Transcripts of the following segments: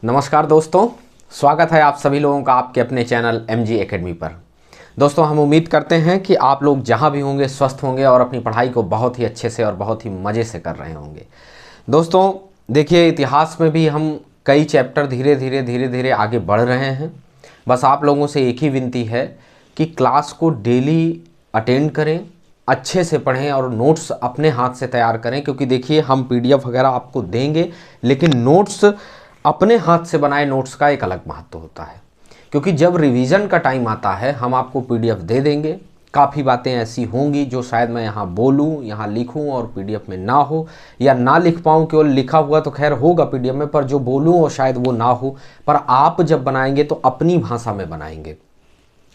नमस्कार दोस्तों, स्वागत है आप सभी लोगों का आपके अपने चैनल MG एकेडमी पर। दोस्तों, हम उम्मीद करते हैं कि आप लोग जहां भी होंगे स्वस्थ होंगे और अपनी पढ़ाई को बहुत ही अच्छे से और बहुत ही मज़े से कर रहे होंगे। दोस्तों देखिए, इतिहास में भी हम कई चैप्टर धीरे धीरे आगे बढ़ रहे हैं। बस आप लोगों से एक ही विनती है कि क्लास को डेली अटेंड करें, अच्छे से पढ़ें और नोट्स अपने हाथ से तैयार करें। क्योंकि देखिए, हम PDF वगैरह आपको देंगे, लेकिन नोट्स अपने हाथ से बनाए नोट्स का एक अलग महत्व होता है। क्योंकि जब रिवीजन का टाइम आता है, हम आपको PDF दे देंगे। काफ़ी बातें ऐसी होंगी जो शायद मैं यहाँ बोलूँ, यहाँ लिखूँ और PDF में ना हो, या ना लिख पाऊँ। केवल लिखा हुआ तो खैर होगा PDF में, पर जो बोलूँ और शायद वो ना हो। पर आप जब बनाएंगे तो अपनी भाषा में बनाएंगे,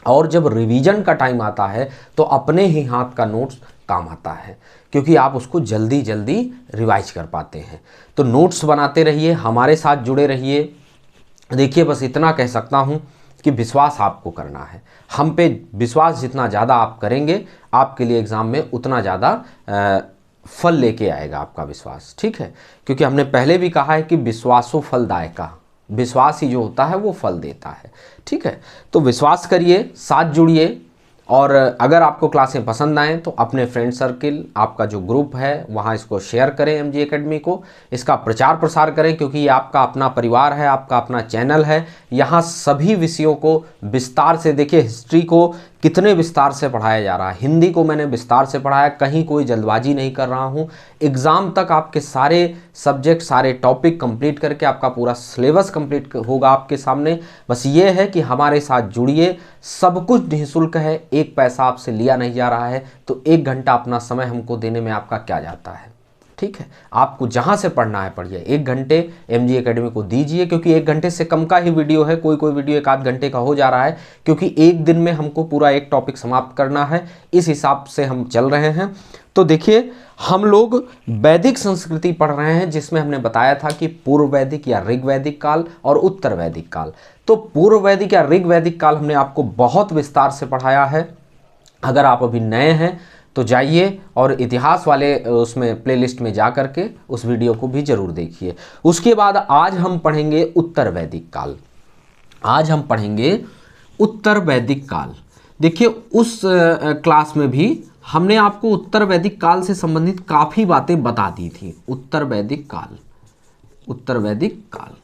और जब रिवीजन का टाइम आता है तो अपने ही हाथ का नोट्स काम आता है, क्योंकि आप उसको जल्दी जल्दी रिवाइज कर पाते हैं। तो नोट्स बनाते रहिए, हमारे साथ जुड़े रहिए। देखिए, बस इतना कह सकता हूँ कि विश्वास आपको करना है। हम पे विश्वास जितना ज़्यादा आप करेंगे, आपके लिए एग्ज़ाम में उतना ज़्यादा फल लेके आएगा आपका विश्वास। ठीक है, क्योंकि हमने पहले भी कहा है कि विश्वासो फलदायका, विश्वास ही जो होता है वो फल देता है। ठीक है, तो विश्वास करिए, साथ जुड़िए। और अगर आपको क्लासें पसंद आएँ तो अपने फ्रेंड सर्किल, आपका जो ग्रुप है वहाँ इसको शेयर करें, MG एकेडमी को। इसका प्रचार प्रसार करें, क्योंकि ये आपका अपना परिवार है, आपका अपना चैनल है। यहाँ सभी विषयों को विस्तार से, देखिए हिस्ट्री को कितने विस्तार से पढ़ाया जा रहा है, हिंदी को मैंने विस्तार से पढ़ाया, कहीं कोई जल्दबाजी नहीं कर रहा हूँ। एग्ज़ाम तक आपके सारे सब्जेक्ट, सारे टॉपिक कंप्लीट करके आपका पूरा सिलेबस कंप्लीट होगा आपके सामने। बस ये है कि हमारे साथ जुड़िए, सब कुछ निःशुल्क है, एक पैसा आपसे लिया नहीं जा रहा है। तो 1 घंटा अपना समय हमको देने में आपका क्या जाता है। ठीक है, आपको जहाँ से पढ़ना है पढ़िए, 1 घंटे MG एकेडमी को दीजिए। क्योंकि 1 घंटे से कम का ही वीडियो है, कोई वीडियो 1 आध घंटे का हो जा रहा है, क्योंकि एक दिन में हमको पूरा एक टॉपिक समाप्त करना है। इस हिसाब से हम चल रहे हैं। तो देखिए, हम लोग वैदिक संस्कृति पढ़ रहे हैं, जिसमें हमने बताया था कि पूर्व वैदिक या ऋग वैदिक काल और उत्तर वैदिक काल। तो पूर्व वैदिक या ऋग वैदिक काल हमने आपको बहुत विस्तार से पढ़ाया है। अगर आप अभी नए हैं तो जाइए और इतिहास वाले उसमें प्लेलिस्ट में जा करके उस वीडियो को भी जरूर देखिए। उसके बाद आज हम पढ़ेंगे उत्तर वैदिक काल। आज हम पढ़ेंगे उत्तर वैदिक काल। देखिए, उस क्लास में भी हमने आपको उत्तर वैदिक काल से संबंधित काफ़ी बातें बता दी थी। उत्तर वैदिक काल, उत्तर वैदिक काल,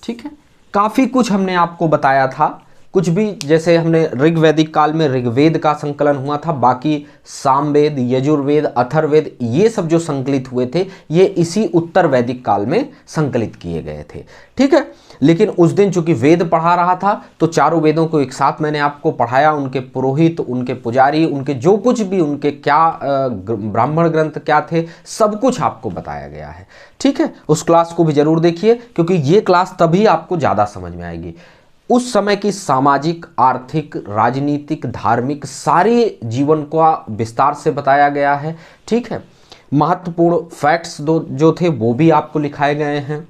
ठीक है, काफ़ी कुछ हमने आपको बताया था। कुछ भी, जैसे हमने ऋग्वैदिक काल में ऋग्वेद का संकलन हुआ था, बाकी सामवेद, यजुर्वेद, अथर्ववेद, ये सब जो संकलित हुए थे ये इसी उत्तर वैदिक काल में संकलित किए गए थे। ठीक है, लेकिन उस दिन चूंकि वेद पढ़ा रहा था तो चारों वेदों को एक साथ मैंने आपको पढ़ाया। उनके पुरोहित, उनके पुजारी, उनके जो कुछ भी, उनके क्या ब्राह्मण ग्रंथ क्या थे, सब कुछ आपको बताया गया है। ठीक है, उस क्लास को भी जरूर देखिए, क्योंकि ये क्लास तभी आपको ज़्यादा समझ में आएगी। उस समय की सामाजिक, आर्थिक, राजनीतिक, धार्मिक सारे जीवन का विस्तार से बताया गया है। ठीक है, महत्वपूर्ण फैक्ट्स जो थे वो भी आपको लिखाए गए हैं।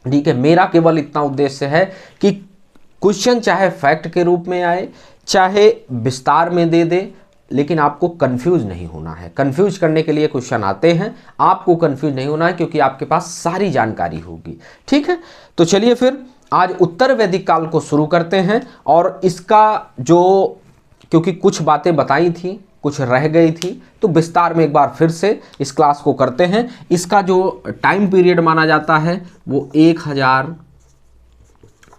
ठीक है, मेरा केवल इतना उद्देश्य है कि क्वेश्चन चाहे फैक्ट के रूप में आए, चाहे विस्तार में दे दे, लेकिन आपको कंफ्यूज नहीं होना है। कंफ्यूज करने के लिए क्वेश्चन आते हैं, आपको कंफ्यूज नहीं होना है, क्योंकि आपके पास सारी जानकारी होगी। ठीक है, तो चलिए फिर आज उत्तर वैदिक काल को शुरू करते हैं। और इसका जो, क्योंकि कुछ बातें बताई थी, कुछ रह गई थी, तो विस्तार में एक बार फिर से इस क्लास को करते हैं। इसका जो टाइम पीरियड माना जाता है वो 1000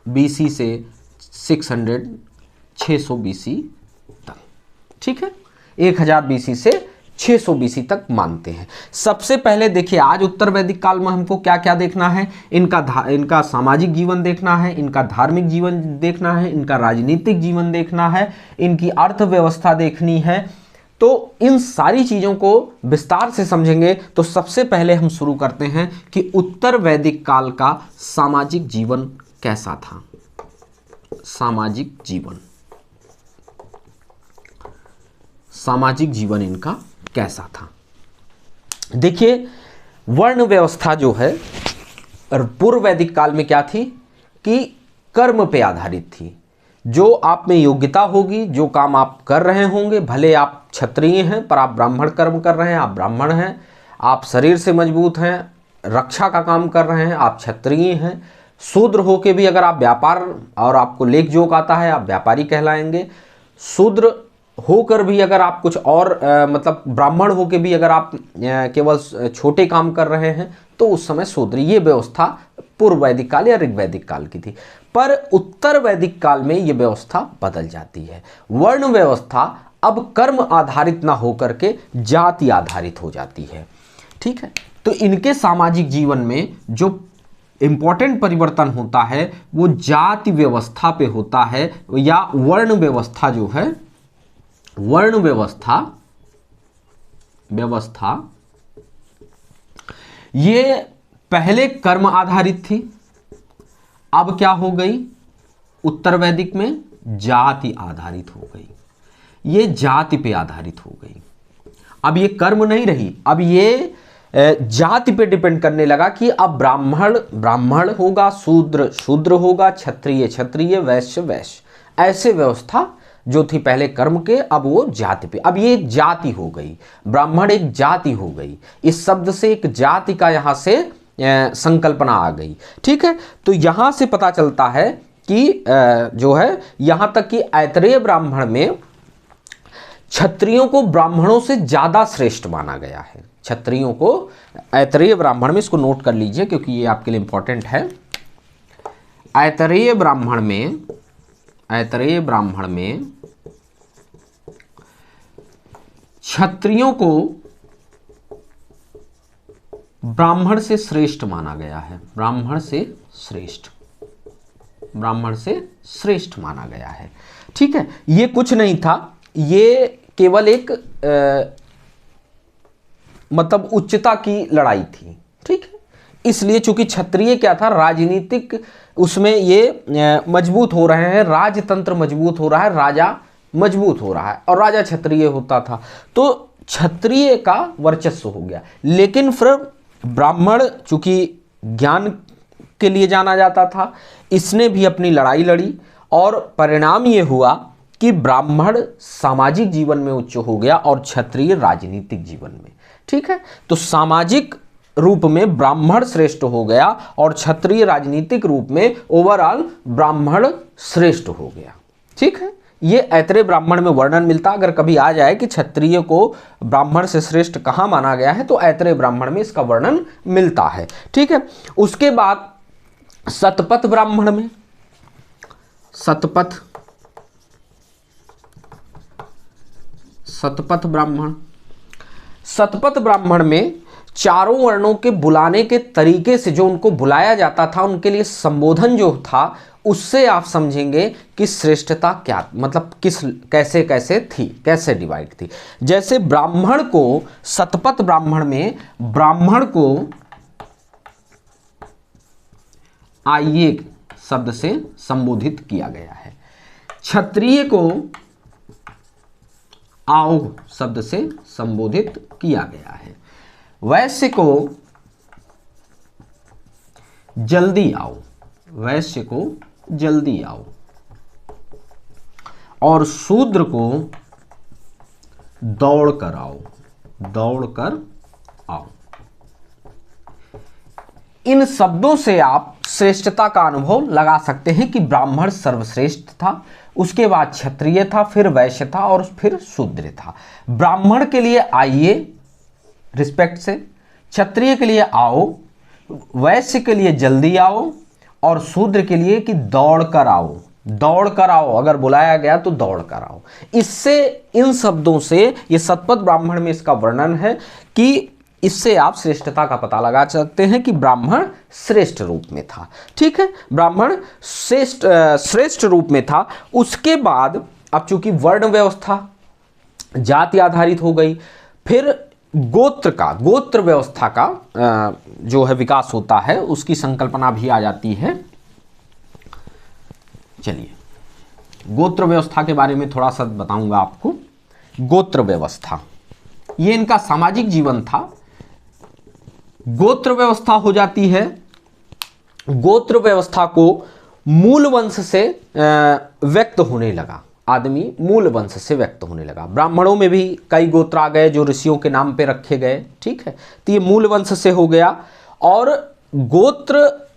BC से 600 BC तक। ठीक है, 1000 BC से 600 BC तक मानते हैं। सबसे पहले देखिए, आज उत्तर वैदिक काल में हमको क्या क्या देखना है। इनका सामाजिक जीवन देखना है, इनका धार्मिक जीवन देखना है, इनका राजनीतिक जीवन देखना है, इनकी अर्थव्यवस्था देखनी है। तो इन सारी चीज़ों को विस्तार से समझेंगे। तो सबसे पहले हम शुरू करते हैं कि उत्तर वैदिक काल का सामाजिक जीवन कैसा था। सामाजिक जीवन, सामाजिक जीवन इनका कैसा था। देखिए, वर्ण व्यवस्था जो है पूर्व वैदिक काल में क्या थी कि कर्म पे आधारित थी। जो आप में योग्यता होगी, जो काम आप कर रहे होंगे, भले आप क्षत्रिय हैं पर आप ब्राह्मण कर्म कर रहे हैं, आप ब्राह्मण हैं। आप शरीर से मजबूत हैं, रक्षा का काम कर रहे हैं, आप क्षत्रिय हैं, शूद्र होके भी अगर आप व्यापार और आपको लेख जोक आता है, आप व्यापारी कहलाएंगे। शूद्र होकर भी अगर आप कुछ और मतलब ब्राह्मण होके भी अगर आप केवल छोटे काम कर रहे हैं तो उस समय शूद्र। ये व्यवस्था पूर्व वैदिक काल या ऋग वैदिक काल की थी। पर उत्तर वैदिक काल में ये व्यवस्था बदल जाती है। वर्ण व्यवस्था अब कर्म आधारित ना होकर के जाति आधारित हो जाती है। ठीक है, तो इनके सामाजिक जीवन में जो इंपॉर्टेंट परिवर्तन होता है वो जाति व्यवस्था पे होता है, या वर्ण व्यवस्था जो है, वर्ण व्यवस्था ये पहले कर्म आधारित थी, अब क्या हो गई, उत्तर वैदिक में जाति आधारित हो गई। ये जाति पे आधारित हो गई। अब ये कर्म नहीं रही, अब ये जाति पे डिपेंड करने लगा कि अब ब्राह्मण ब्राह्मण होगा, शूद्र शूद्र होगा, क्षत्रिय क्षत्रिय, वैश्य वैश्य। ऐसे व्यवस्था जो थी पहले कर्म के, अब वो जाति पे, अब ये जाति हो गई। ब्राह्मण एक जाति हो गई। इस शब्द से एक जाति का यहाँ से संकल्पना आ गई। ठीक है, तो यहाँ से पता चलता है कि जो है यहाँ तक कि ऐतरेय ब्राह्मण में क्षत्रियों को ब्राह्मणों से ज्यादा श्रेष्ठ माना गया है। क्षत्रियों को ऐतरेय ब्राह्मण में, इसको नोट कर लीजिए क्योंकि ये आपके लिए इंपॉर्टेंट है। ऐतरेय ब्राह्मण में क्षत्रियों को ब्राह्मण से श्रेष्ठ माना गया है। ब्राह्मण से श्रेष्ठ माना गया है। ठीक है, ये कुछ नहीं था, ये केवल एक मतलब उच्चता की लड़ाई थी। ठीक है, इसलिए चूंकि क्षत्रिय क्या था, राजनीतिक उसमें ये मजबूत हो रहे हैं, राजतंत्र मजबूत हो रहा है, राजा मजबूत हो रहा है, और राजा क्षत्रिय होता था तो क्षत्रिय का वर्चस्व हो गया। लेकिन फिर ब्राह्मण चूंकि ज्ञान के लिए जाना जाता था, इसने भी अपनी लड़ाई लड़ी, और परिणाम ये हुआ कि ब्राह्मण सामाजिक जीवन में उच्च हो गया और क्षत्रिय राजनीतिक जीवन में। ठीक है, तो सामाजिक रूप में ब्राह्मण श्रेष्ठ हो गया और क्षत्रिय राजनीतिक रूप में ओवरऑल ब्राह्मण श्रेष्ठ हो गया। ठीक है, ये ऐतरेय ब्राह्मण में वर्णन मिलता। अगर कभी आ जाए कि क्षत्रिय को ब्राह्मण से श्रेष्ठ कहाँ माना गया है तो ऐतरेय ब्राह्मण में इसका वर्णन मिलता है। ठीक है, उसके बाद शतपथ ब्राह्मण में, शतपथ ब्राह्मण में चारों वर्णों के बुलाने के तरीके से जो उनको बुलाया जाता था, उनके लिए संबोधन जो था, उससे आप समझेंगे कि श्रेष्ठता क्या, मतलब कैसे कैसे थी, कैसे डिवाइड थी। जैसे ब्राह्मण को, शतपथ ब्राह्मण में ब्राह्मण को आइए शब्द से संबोधित किया गया है, क्षत्रिय को आओ शब्द से संबोधित किया गया है, वैश्य को जल्दी आओ, वैश्य को जल्दी आओ, और शूद्र को दौड़ कर आओ, दौड़ कर आओ। इन शब्दों से आप श्रेष्ठता का अनुभव लगा सकते हैं कि ब्राह्मण सर्वश्रेष्ठ था, उसके बाद क्षत्रिय था, फिर वैश्य था और फिर शूद्र था। ब्राह्मण के लिए आइए रिस्पेक्ट से, क्षत्रिय के लिए आओ, वैश्य के लिए जल्दी आओ, और शूद्र के लिए कि दौड़ कर आओ, दौड़ कर आओ, अगर बुलाया गया तो दौड़ कर आओ। इससे, इन शब्दों से, ये शतपथ ब्राह्मण में इसका वर्णन है कि इससे आप श्रेष्ठता का पता लगा सकते हैं कि ब्राह्मण श्रेष्ठ रूप में था। ठीक है, ब्राह्मण श्रेष्ठ रूप में था। उसके बाद अब चूंकि वर्ण व्यवस्था जाति आधारित हो गई, फिर गोत्र व्यवस्था का जो है विकास होता है, उसकी संकल्पना भी आ जाती है। चलिए, गोत्र व्यवस्था के बारे में थोड़ा सा बताऊंगा आपको। गोत्र व्यवस्था, ये इनका सामाजिक जीवन था। गोत्र व्यवस्था हो जाती है, गोत्र व्यवस्था को मूल वंश से व्यक्त होने लगा, आदमी मूल वंश से व्यक्त होने लगा। ब्राह्मणों में भी कई गोत्र आ गए जो ऋषियों के नाम पे रखे गए। ठीक है, तो ये मूल वंश से हो गया, और गोत्र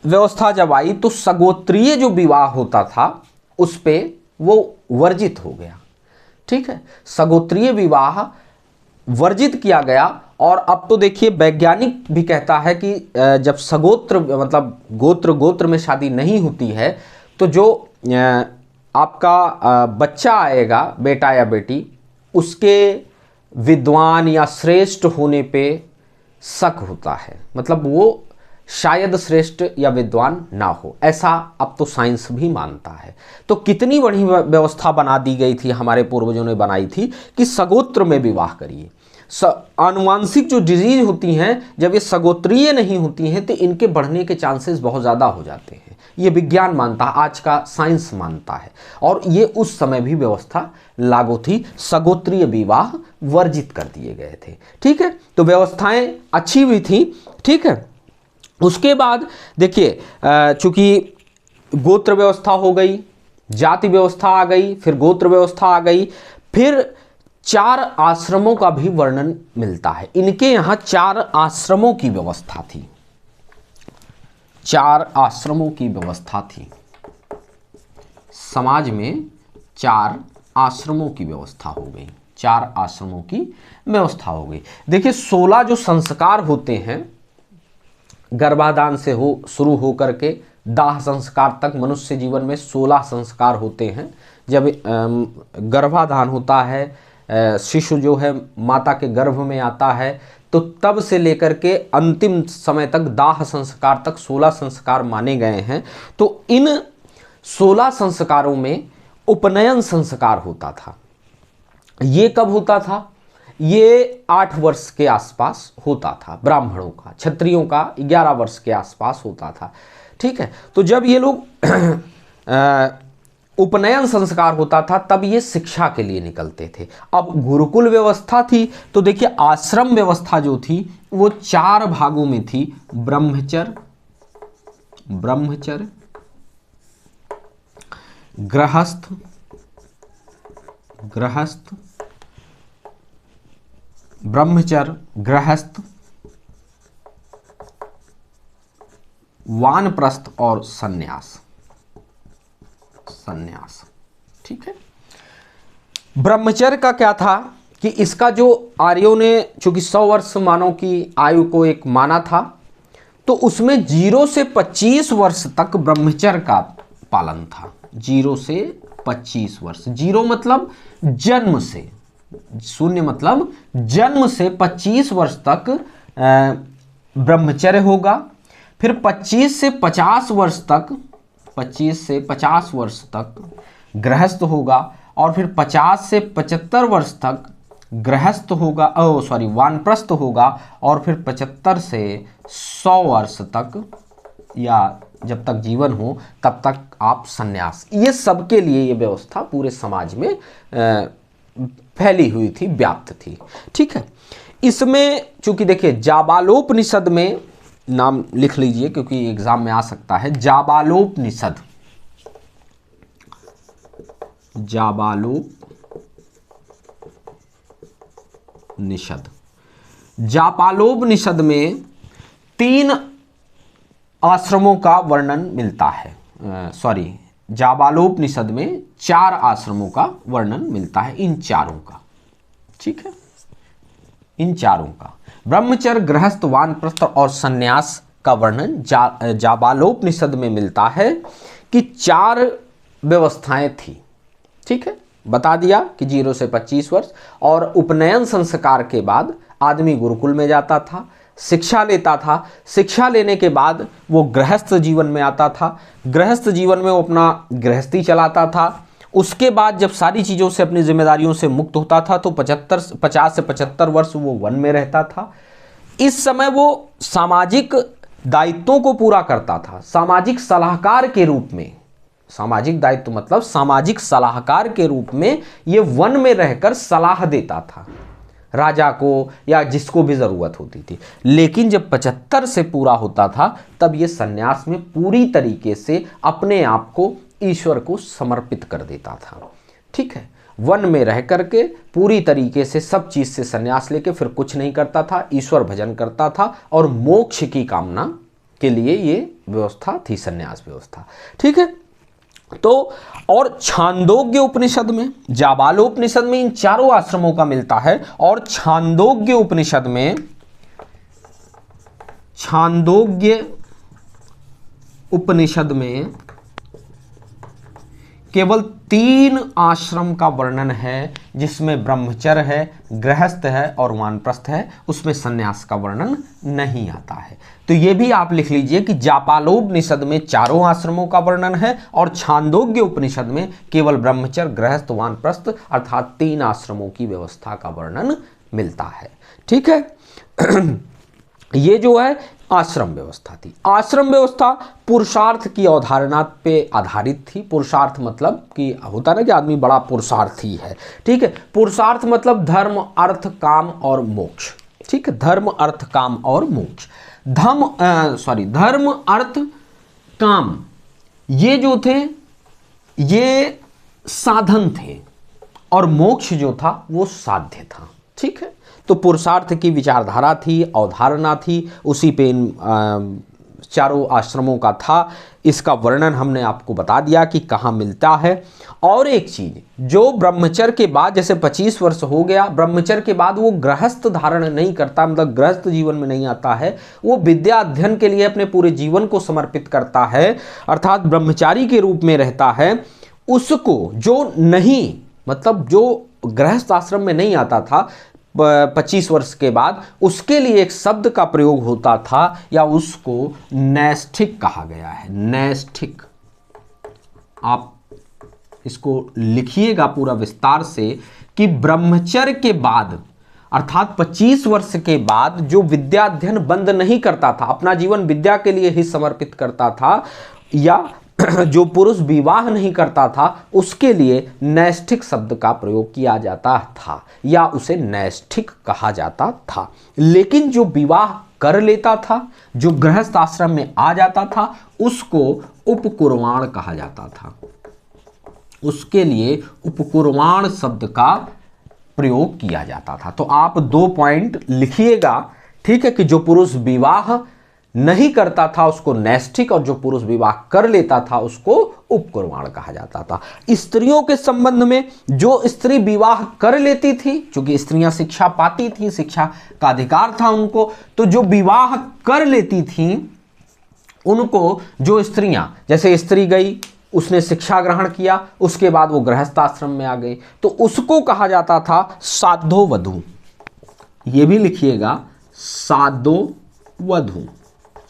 व्यवस्था जब आई तो सगोत्रीय जो विवाह होता था उस पे वो वर्जित हो गया। ठीक है, सगोत्रीय विवाह वर्जित किया गया। और अब तो देखिए वैज्ञानिक भी कहता है कि जब सगोत्र मतलब गोत्र गोत्र में शादी नहीं होती है तो जो आपका बच्चा आएगा, बेटा या बेटी, उसके विद्वान या श्रेष्ठ होने पे शक होता है, मतलब वो शायद श्रेष्ठ या विद्वान ना हो, ऐसा अब तो साइंस भी मानता है। तो कितनी बड़ी व्यवस्था बना दी गई थी, हमारे पूर्वजों ने बनाई थी कि सगोत्र में विवाह करिए। आनुवांशिक जो डिजीज होती हैं जब ये सगोत्रीय नहीं होती हैं तो इनके बढ़ने के चांसेस बहुत ज़्यादा हो जाते हैं। ये विज्ञान मानता है, आज का साइंस मानता है। और ये उस समय भी व्यवस्था लागू थी, सगोत्रीय विवाह वर्जित कर दिए गए थे। ठीक है, तो व्यवस्थाएं अच्छी भी थी। ठीक है, उसके बाद देखिए चूंकि गोत्र व्यवस्था हो गई, जाति व्यवस्था आ गई, फिर गोत्र व्यवस्था आ गई, फिर 4 आश्रमों का भी वर्णन मिलता है। इनके यहाँ 4 आश्रमों की व्यवस्था थी, 4 आश्रमों की व्यवस्था थी। समाज में 4 आश्रमों की व्यवस्था हो गई, 4 आश्रमों की व्यवस्था हो गई। देखिए 16 जो संस्कार होते हैं गर्भाधान से शुरू हो करके दाह संस्कार तक, मनुष्य जीवन में 16 संस्कार होते हैं। जब गर्भाधान होता है, शिशु जो है माता के गर्भ में आता है, तो तब से लेकर के अंतिम समय तक दाह संस्कार तक 16 संस्कार माने गए हैं। तो इन 16 संस्कारों में उपनयन संस्कार होता था। ये कब होता था? ये 8 वर्ष के आसपास होता था। ब्राह्मणों का, क्षत्रियों का 11 वर्ष के आसपास होता था। ठीक है, तो जब ये लोग उपनयन संस्कार होता था तब ये शिक्षा के लिए निकलते थे। अब गुरुकुल व्यवस्था थी तो देखिए आश्रम व्यवस्था जो थी वो 4 भागों में थी। ब्रह्मचर्य, गृहस्थ, ब्रह्मचर्य, गृहस्थ, वानप्रस्थ और सन्यास। ठीक है, ब्रह्मचर्य का क्या था कि इसका जो आर्यों ने चूंकि 100 वर्ष मानव की आयु को एक माना था, तो उसमें 0 से 25 वर्ष तक ब्रह्मचर्य का पालन था। 0 से 25 वर्ष, 0 मतलब जन्म से, 0 मतलब जन्म से 25 वर्ष तक ब्रह्मचर्य होगा। फिर 25 से 50 वर्ष तक, 25 से 50 वर्ष तक गृहस्थ होगा। और फिर 50 से 75 वर्ष तक गृहस्थ होगा, वानप्रस्थ होगा। और फिर 75 से 100 वर्ष तक या जब तक जीवन हो तब तक आप सन्यास। ये सबके लिए ये व्यवस्था पूरे समाज में फैली हुई थी, व्याप्त थी। ठीक है, इसमें चूंकि देखिए जाबालोपनिषद में, नाम लिख लीजिए क्योंकि एग्जाम में आ सकता है, जाबालोपनिषद, जाबालोपनिषद में 3 आश्रमों का वर्णन मिलता है। जाबालोपनिषद में 4 आश्रमों का वर्णन मिलता है, इन चारों का। ठीक है, इन चारों का ब्रह्मचर्य, गृहस्थ, वानप्रस्थ और सन्यास का वर्णन जाबालोपनिषद में मिलता है कि 4 व्यवस्थाएं थी। ठीक है, बता दिया कि 0 से 25 वर्ष। और उपनयन संस्कार के बाद आदमी गुरुकुल में जाता था, शिक्षा लेता था। शिक्षा लेने के बाद वो गृहस्थ जीवन में आता था। गृहस्थ जीवन में वो अपना गृहस्थी चलाता था। उसके बाद जब सारी चीज़ों से, अपनी जिम्मेदारियों से मुक्त होता था तो 50 से 75 वर्ष वो वन में रहता था। इस समय वो सामाजिक दायित्वों को पूरा करता था, सामाजिक सलाहकार के रूप में। सामाजिक दायित्व मतलब सामाजिक सलाहकार के रूप में ये वन में रहकर सलाह देता था राजा को या जिसको भी ज़रूरत होती थी। लेकिन जब 75 से पूरा होता था तब ये सन्यास में पूरी तरीके से अपने आप को ईश्वर को समर्पित कर देता था। ठीक है, वन में रह करके पूरी तरीके से सब चीज़ से सन्यास लेके फिर कुछ नहीं करता था, ईश्वर भजन करता था और मोक्ष की कामना के लिए ये व्यवस्था थी, संन्यास व्यवस्था। ठीक है। तो और छांदोग्य उपनिषद में, जाबालोपनिषद में इन चारों आश्रमों का मिलता है, और छांदोग्य उपनिषद में, छांदोग्य उपनिषद में केवल 3 आश्रम का वर्णन है, जिसमें ब्रह्मचर्य है, गृहस्थ है और वानप्रस्थ है, उसमें संन्यास का वर्णन नहीं आता है। तो ये भी आप लिख लीजिए कि जापालोपनिषद में चारों आश्रमों का वर्णन है और छांदोग्य उपनिषद में केवल ब्रह्मचर्य, गृहस्थ, वानप्रस्थ अर्थात 3 आश्रमों की व्यवस्था का वर्णन मिलता है। ठीक है। ये जो है आश्रम व्यवस्था थी। आश्रम व्यवस्था पुरुषार्थ की अवधारणा पे आधारित थी। पुरुषार्थ मतलब कि होता ना कि आदमी बड़ा पुरुषार्थी है। ठीक है। पुरुषार्थ मतलब धर्म, अर्थ, काम और मोक्ष। ठीक है। धर्म, अर्थ, काम और मोक्ष। धर्म, अर्थ, काम ये जो थे ये साधन थे और मोक्ष जो था वो साध्य था। ठीक है। तो पुरुषार्थ की विचारधारा थी, अवधारणा थी, उसी पे इन चारों आश्रमों का था। इसका वर्णन हमने आपको बता दिया कि कहाँ मिलता है। और एक चीज, जो ब्रह्मचर्य के बाद जैसे 25 वर्ष हो गया, ब्रह्मचर्य के बाद वो गृहस्थ धारण नहीं करता, मतलब गृहस्थ जीवन में नहीं आता है, वो विद्या अध्ययन के लिए अपने पूरे जीवन को समर्पित करता है, अर्थात ब्रह्मचारी के रूप में रहता है। उसको जो नहीं, मतलब जो गृहस्थ आश्रम में नहीं आता था 25 वर्ष के बाद, उसके लिए एक शब्द का प्रयोग होता था या उसको नैष्ठिक कहा गया है। नैष्ठिक, आप इसको लिखिएगा पूरा विस्तार से कि ब्रह्मचर्य के बाद अर्थात 25 वर्ष के बाद जो विद्या अध्ययन बंद नहीं करता था, अपना जीवन विद्या के लिए ही समर्पित करता था, या जो पुरुष विवाह नहीं करता था, उसके लिए नैष्ठिक शब्द का प्रयोग किया जाता था या उसे नैष्ठिक कहा जाता था। लेकिन जो विवाह कर लेता था, जो गृहस्थ आश्रम में आ जाता था, उसको उपकुर्वाण कहा जाता था। उसके लिए उपकुर्वाण शब्द का प्रयोग किया जाता था। तो आप 2 पॉइंट लिखिएगा। ठीक है। कि जो पुरुष विवाह नहीं करता था उसको नैष्ठिक, और जो पुरुष विवाह कर लेता था उसको उपकुर्वाण कहा जाता था। स्त्रियों के संबंध में, जो स्त्री विवाह कर लेती थी, क्योंकि स्त्रियां शिक्षा पाती थी, शिक्षा का अधिकार था उनको, तो जो विवाह कर लेती थी उनको, जो स्त्रियां, जैसे स्त्री गई, उसने शिक्षा ग्रहण किया, उसके बाद वो गृहस्थ आश्रम में आ गई, तो उसको कहा जाता था साधो वधू। ये भी लिखिएगा, साधो वधू।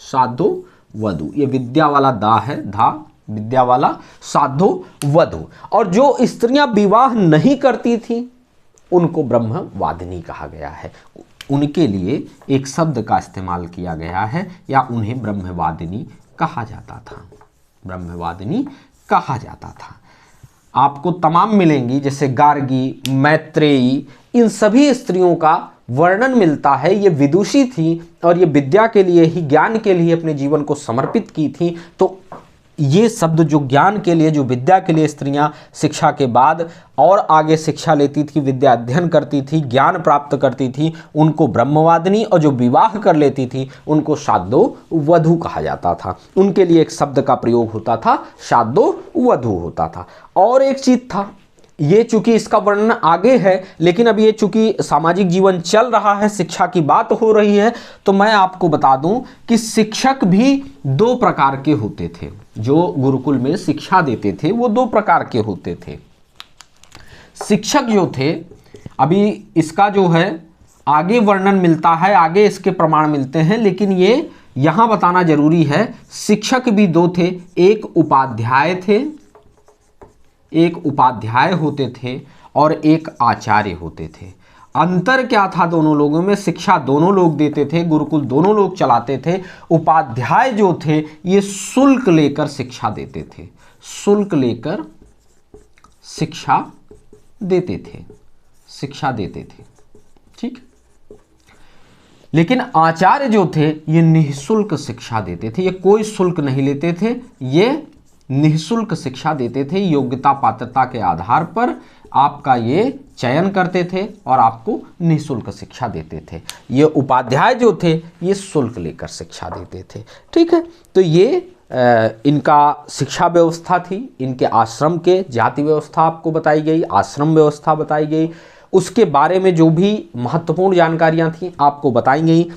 साधो वधू, ये विद्या वाला दा है, धा विद्या वाला, साधो वधू। और जो स्त्रियां विवाह नहीं करती थी उनको ब्रह्मवादिनी कहा गया है। उनके लिए एक शब्द का इस्तेमाल किया गया है या उन्हें ब्रह्मवादिनी कहा जाता था। ब्रह्मवादिनी कहा जाता था। आपको तमाम मिलेंगी, जैसे गार्गी, मैत्रेयी, इन सभी स्त्रियों का वर्णन मिलता है। ये विदुषी थी और ये विद्या के लिए ही, ज्ञान के लिए अपने जीवन को समर्पित की थी। तो ये शब्द, जो ज्ञान के लिए, जो विद्या के लिए स्त्रियां शिक्षा के बाद और आगे शिक्षा लेती थी, विद्या अध्ययन करती थी, ज्ञान प्राप्त करती थी, उनको ब्रह्मवादिनी, और जो विवाह कर लेती थी उनको शादो वधू कहा जाता था। उनके लिए एक शब्द का प्रयोग होता था, शादो वधू होता था। और एक चीज था, ये चूंकि इसका वर्णन आगे है, लेकिन अब ये चूंकि सामाजिक जीवन चल रहा है, शिक्षा की बात हो रही है, तो मैं आपको बता दूं कि शिक्षक भी 2 प्रकार के होते थे। जो गुरुकुल में शिक्षा देते थे वो 2 प्रकार के होते थे। शिक्षक जो थे, अभी इसका जो है आगे वर्णन मिलता है, आगे इसके प्रमाण मिलते हैं, लेकिन ये यहां बताना जरूरी है। शिक्षक भी 2 थे, एक उपाध्याय थे, एक उपाध्याय होते थे और एक आचार्य होते थे। अंतर क्या था दोनों लोगों में? शिक्षा दोनों लोग देते थे, गुरुकुल दोनों लोग चलाते थे। उपाध्याय जो थे ये शुल्क लेकर शिक्षा देते थे, शुल्क लेकर शिक्षा देते थे, शिक्षा देते थे। ठीक। लेकिन आचार्य जो थे ये निःशुल्क शिक्षा देते थे, ये कोई शुल्क नहीं लेते थे, ये निःशुल्क शिक्षा देते थे। योग्यता पात्रता के आधार पर आपका ये चयन करते थे और आपको निःशुल्क शिक्षा देते थे। ये उपाध्याय जो थे ये शुल्क लेकर शिक्षा देते थे। ठीक है, तो ये इनका शिक्षा व्यवस्था थी। इनके आश्रम के जाति व्यवस्था आपको बताई गई, आश्रम व्यवस्था बताई गई, उसके बारे में जो भी महत्वपूर्ण जानकारियां थी आपको बताई गई।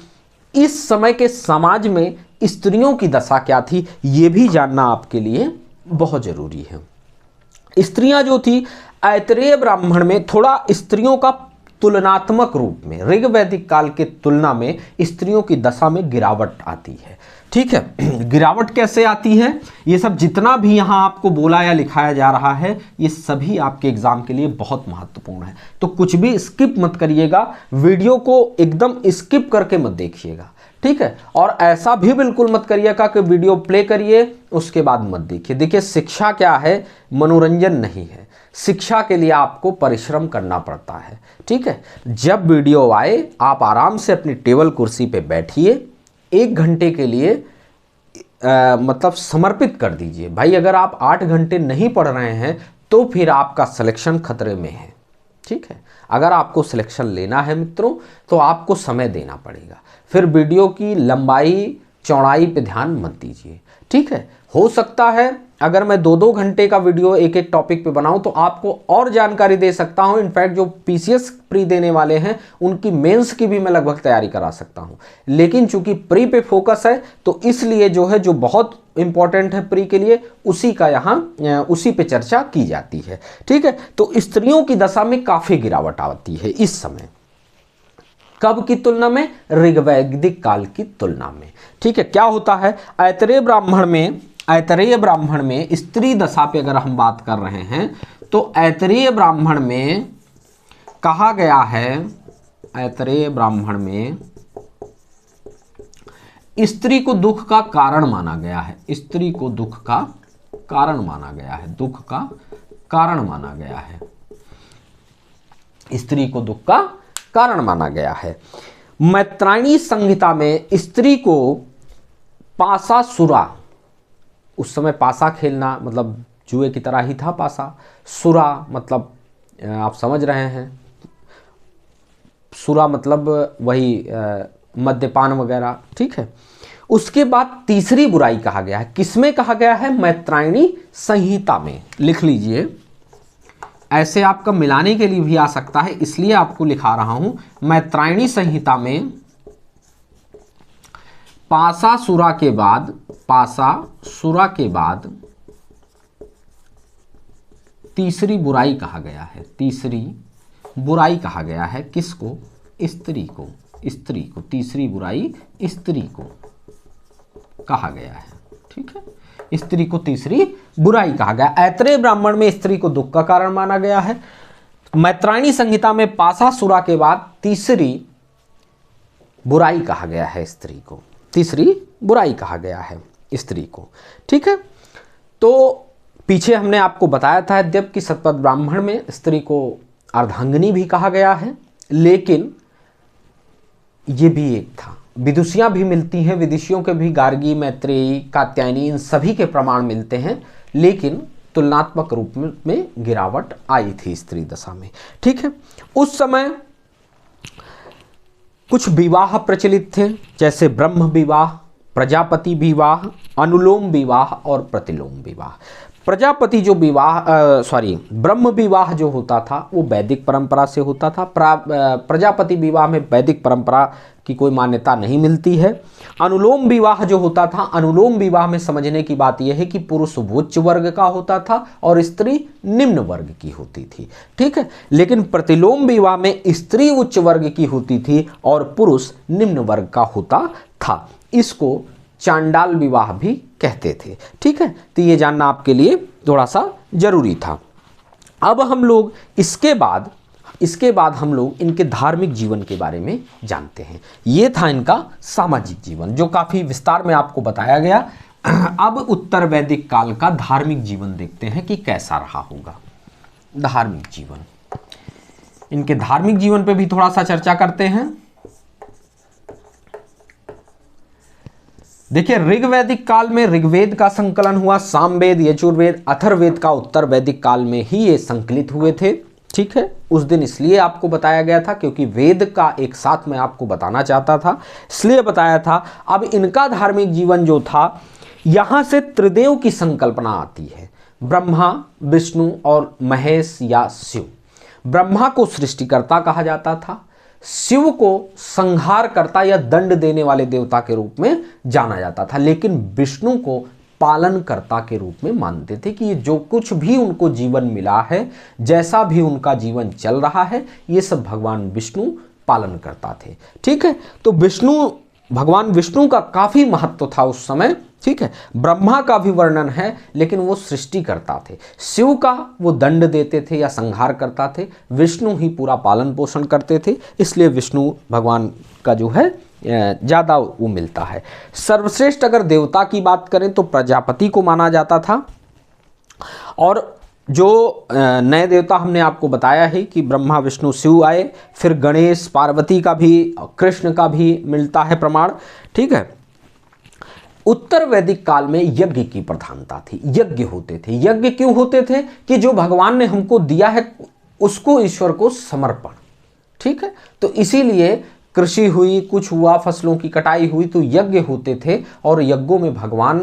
इस समय के समाज में स्त्रियों की दशा क्या थी ये भी जानना आपके लिए बहुत जरूरी है। स्त्रियां जो थी ऐतरेय ब्राह्मण में थोड़ा स्त्रियों का तुलनात्मक रूप में ऋग वैदिक काल के तुलना में स्त्रियों की दशा में गिरावट आती है। ठीक है, गिरावट कैसे आती है, ये सब जितना भी यहाँ आपको बोला या लिखाया जा रहा है ये सभी आपके एग्जाम के लिए बहुत महत्वपूर्ण है। तो कुछ भी स्किप मत करिएगा, वीडियो को एकदम स्किप करके मत देखिएगा। ठीक है, और ऐसा भी बिल्कुल मत करिएगा कि वीडियो प्ले करिए उसके बाद मत देखिए। देखिए, शिक्षा क्या है, मनोरंजन नहीं है। शिक्षा के लिए आपको परिश्रम करना पड़ता है। ठीक है, जब वीडियो आए आप आराम से अपनी टेबल कुर्सी पे बैठिए, 1 घंटे के लिए मतलब समर्पित कर दीजिए। भाई अगर आप 8 घंटे नहीं पढ़ रहे हैं तो फिर आपका सिलेक्शन खतरे में है। ठीक है, अगर आपको सिलेक्शन लेना है मित्रों तो आपको समय देना पड़ेगा। फिर वीडियो की लंबाई चौड़ाई पे ध्यान मत दीजिए। ठीक है, हो सकता है अगर मैं 2-2 घंटे का वीडियो एक एक टॉपिक पे बनाऊं तो आपको और जानकारी दे सकता हूं। इनफैक्ट जो पीसीएस प्री देने वाले हैं उनकी मेंस की भी मैं लगभग तैयारी करा सकता हूं। लेकिन चूंकि प्री पे फोकस है तो इसलिए जो है जो बहुत इंपॉर्टेंट है प्री के लिए उसी का यहाँ उसी पे चर्चा की जाती है। ठीक है, तो स्त्रियों की दशा में काफी गिरावट आती है इस समय। कब की तुलना में, ऋग्वैदिक काल की तुलना में। ठीक है, क्या होता है ऐतरेय ब्राह्मण में स्त्री दशा पे अगर हम बात कर रहे हैं तो ऐतरेय ब्राह्मण में कहा गया है, ऐतरेय ब्राह्मण में स्त्री को दुख का कारण माना गया है। स्त्री को दुख का कारण माना गया है, दुख का कारण माना गया है, स्त्री को दुख का कारण माना गया है। मैत्रायणी संहिता में स्त्री को पासासुरा, उस समय पासा खेलना मतलब जुए की तरह ही था पासा, सुरा मतलब आप समझ रहे हैं, सुरा मतलब वही मद्यपान वगैरह। ठीक है, उसके बाद तीसरी बुराई कहा गया है। किसमें कहा गया है, मैत्रायणी संहिता में। लिख लीजिए, ऐसे आपका मिलाने के लिए भी आ सकता है इसलिए आपको लिखा रहा हूं। मैत्रायणी संहिता में पासासुरा के बाद, पासासुरा के बाद तीसरी बुराई कहा गया है। तीसरी बुराई कहा गया है किसको, स्त्री को, स्त्री को। तीसरी बुराई स्त्री को कहा गया है। ठीक है, स्त्री को तीसरी बुराई कहा गया। ऐतरेय ब्राह्मण में स्त्री को दुख का कारण माना गया है। मैत्रायणी संहिता में पासासुरा के बाद तीसरी बुराई कहा गया है स्त्री को, तीसरी बुराई कहा गया है स्त्री को। ठीक है, तो पीछे हमने आपको बताया था यद्यप कि शतपथ ब्राह्मण में स्त्री को अर्धांगिनी भी कहा गया है, लेकिन ये भी एक था। विदुषियां भी मिलती हैं, विदुषियों के भी गार्गी, मैत्रेयी, कात्यायनी, इन सभी के प्रमाण मिलते हैं, लेकिन तुलनात्मक रूप में गिरावट आई थी स्त्री दशा में। ठीक है, उस समय कुछ विवाह प्रचलित थे जैसे ब्रह्म विवाह, प्रजापति विवाह, अनुलोम विवाह और प्रतिलोम विवाह। प्रजापति जो विवाह ब्रह्म विवाह जो होता था वो वैदिक परंपरा से होता था। प्रजापति विवाह में वैदिक परंपरा की कोई मान्यता नहीं मिलती है। अनुलोम विवाह जो होता था, अनुलोम विवाह में समझने की बात यह है कि पुरुष उच्च वर्ग का होता था और स्त्री निम्न वर्ग की होती थी। ठीक है, लेकिन प्रतिलोम विवाह में स्त्री उच्च वर्ग की होती थी और पुरुष निम्न वर्ग का होता था। इसको चांडाल विवाह भी कहते थे। ठीक है, तो ये जानना आपके लिए थोड़ा सा जरूरी था। अब हम लोग इसके बाद हम लोग इनके धार्मिक जीवन के बारे में जानते हैं। ये था इनका सामाजिक जीवन जो काफी विस्तार में आपको बताया गया। अब उत्तर वैदिक काल का धार्मिक जीवन देखते हैं कि कैसा रहा होगा। धार्मिक जीवन, इनके धार्मिक जीवन पे भी थोड़ा सा चर्चा करते हैं। देखिए, ऋग्वैदिक काल में ऋग्वेद का संकलन हुआ, सामवेद, यजुर्वेद, अथर्ववेद का उत्तर वैदिक काल में ही ये संकलित हुए थे। ठीक है, उस दिन इसलिए आपको बताया गया था क्योंकि वेद का एक साथ मैं आपको बताना चाहता था, इसलिए बताया था। अब इनका धार्मिक जीवन जो था, यहां से त्रिदेव की संकल्पना आती है, ब्रह्मा, विष्णु और महेश या शिव। ब्रह्मा को सृष्टिकर्ता कहा जाता था, शिव को संहारकर्ता या दंड देने वाले देवता के रूप में जाना जाता था, लेकिन विष्णु को पालनकर्ता के रूप में मानते थे कि ये जो कुछ भी उनको जीवन मिला है, जैसा भी उनका जीवन चल रहा है, ये सब भगवान विष्णु पालन करता थे। ठीक है, तो भगवान विष्णु का काफी महत्व था उस समय। ठीक है, ब्रह्मा का भी वर्णन है, लेकिन वो सृष्टि करता थे। शिव का वो दंड देते थे या संहार करता थे, विष्णु ही पूरा पालन पोषण करते थे, इसलिए विष्णु भगवान का जो है ज़्यादा वो मिलता है। सर्वश्रेष्ठ अगर देवता की बात करें तो प्रजापति को माना जाता था, और जो नए देवता हमने आपको बताया है कि ब्रह्मा विष्णु शिव आए, फिर गणेश पार्वती का भी, कृष्ण का भी मिलता है प्रमाण। ठीक है, उत्तर वैदिक काल में यज्ञ की प्रधानता थी, यज्ञ होते थे। यज्ञ क्यों होते थे? कि जो भगवान ने हमको दिया है उसको ईश्वर को समर्पण। ठीक है, तो इसीलिए कृषि हुई, कुछ हुआ, फसलों की कटाई हुई, तो यज्ञ होते थे, और यज्ञों में भगवान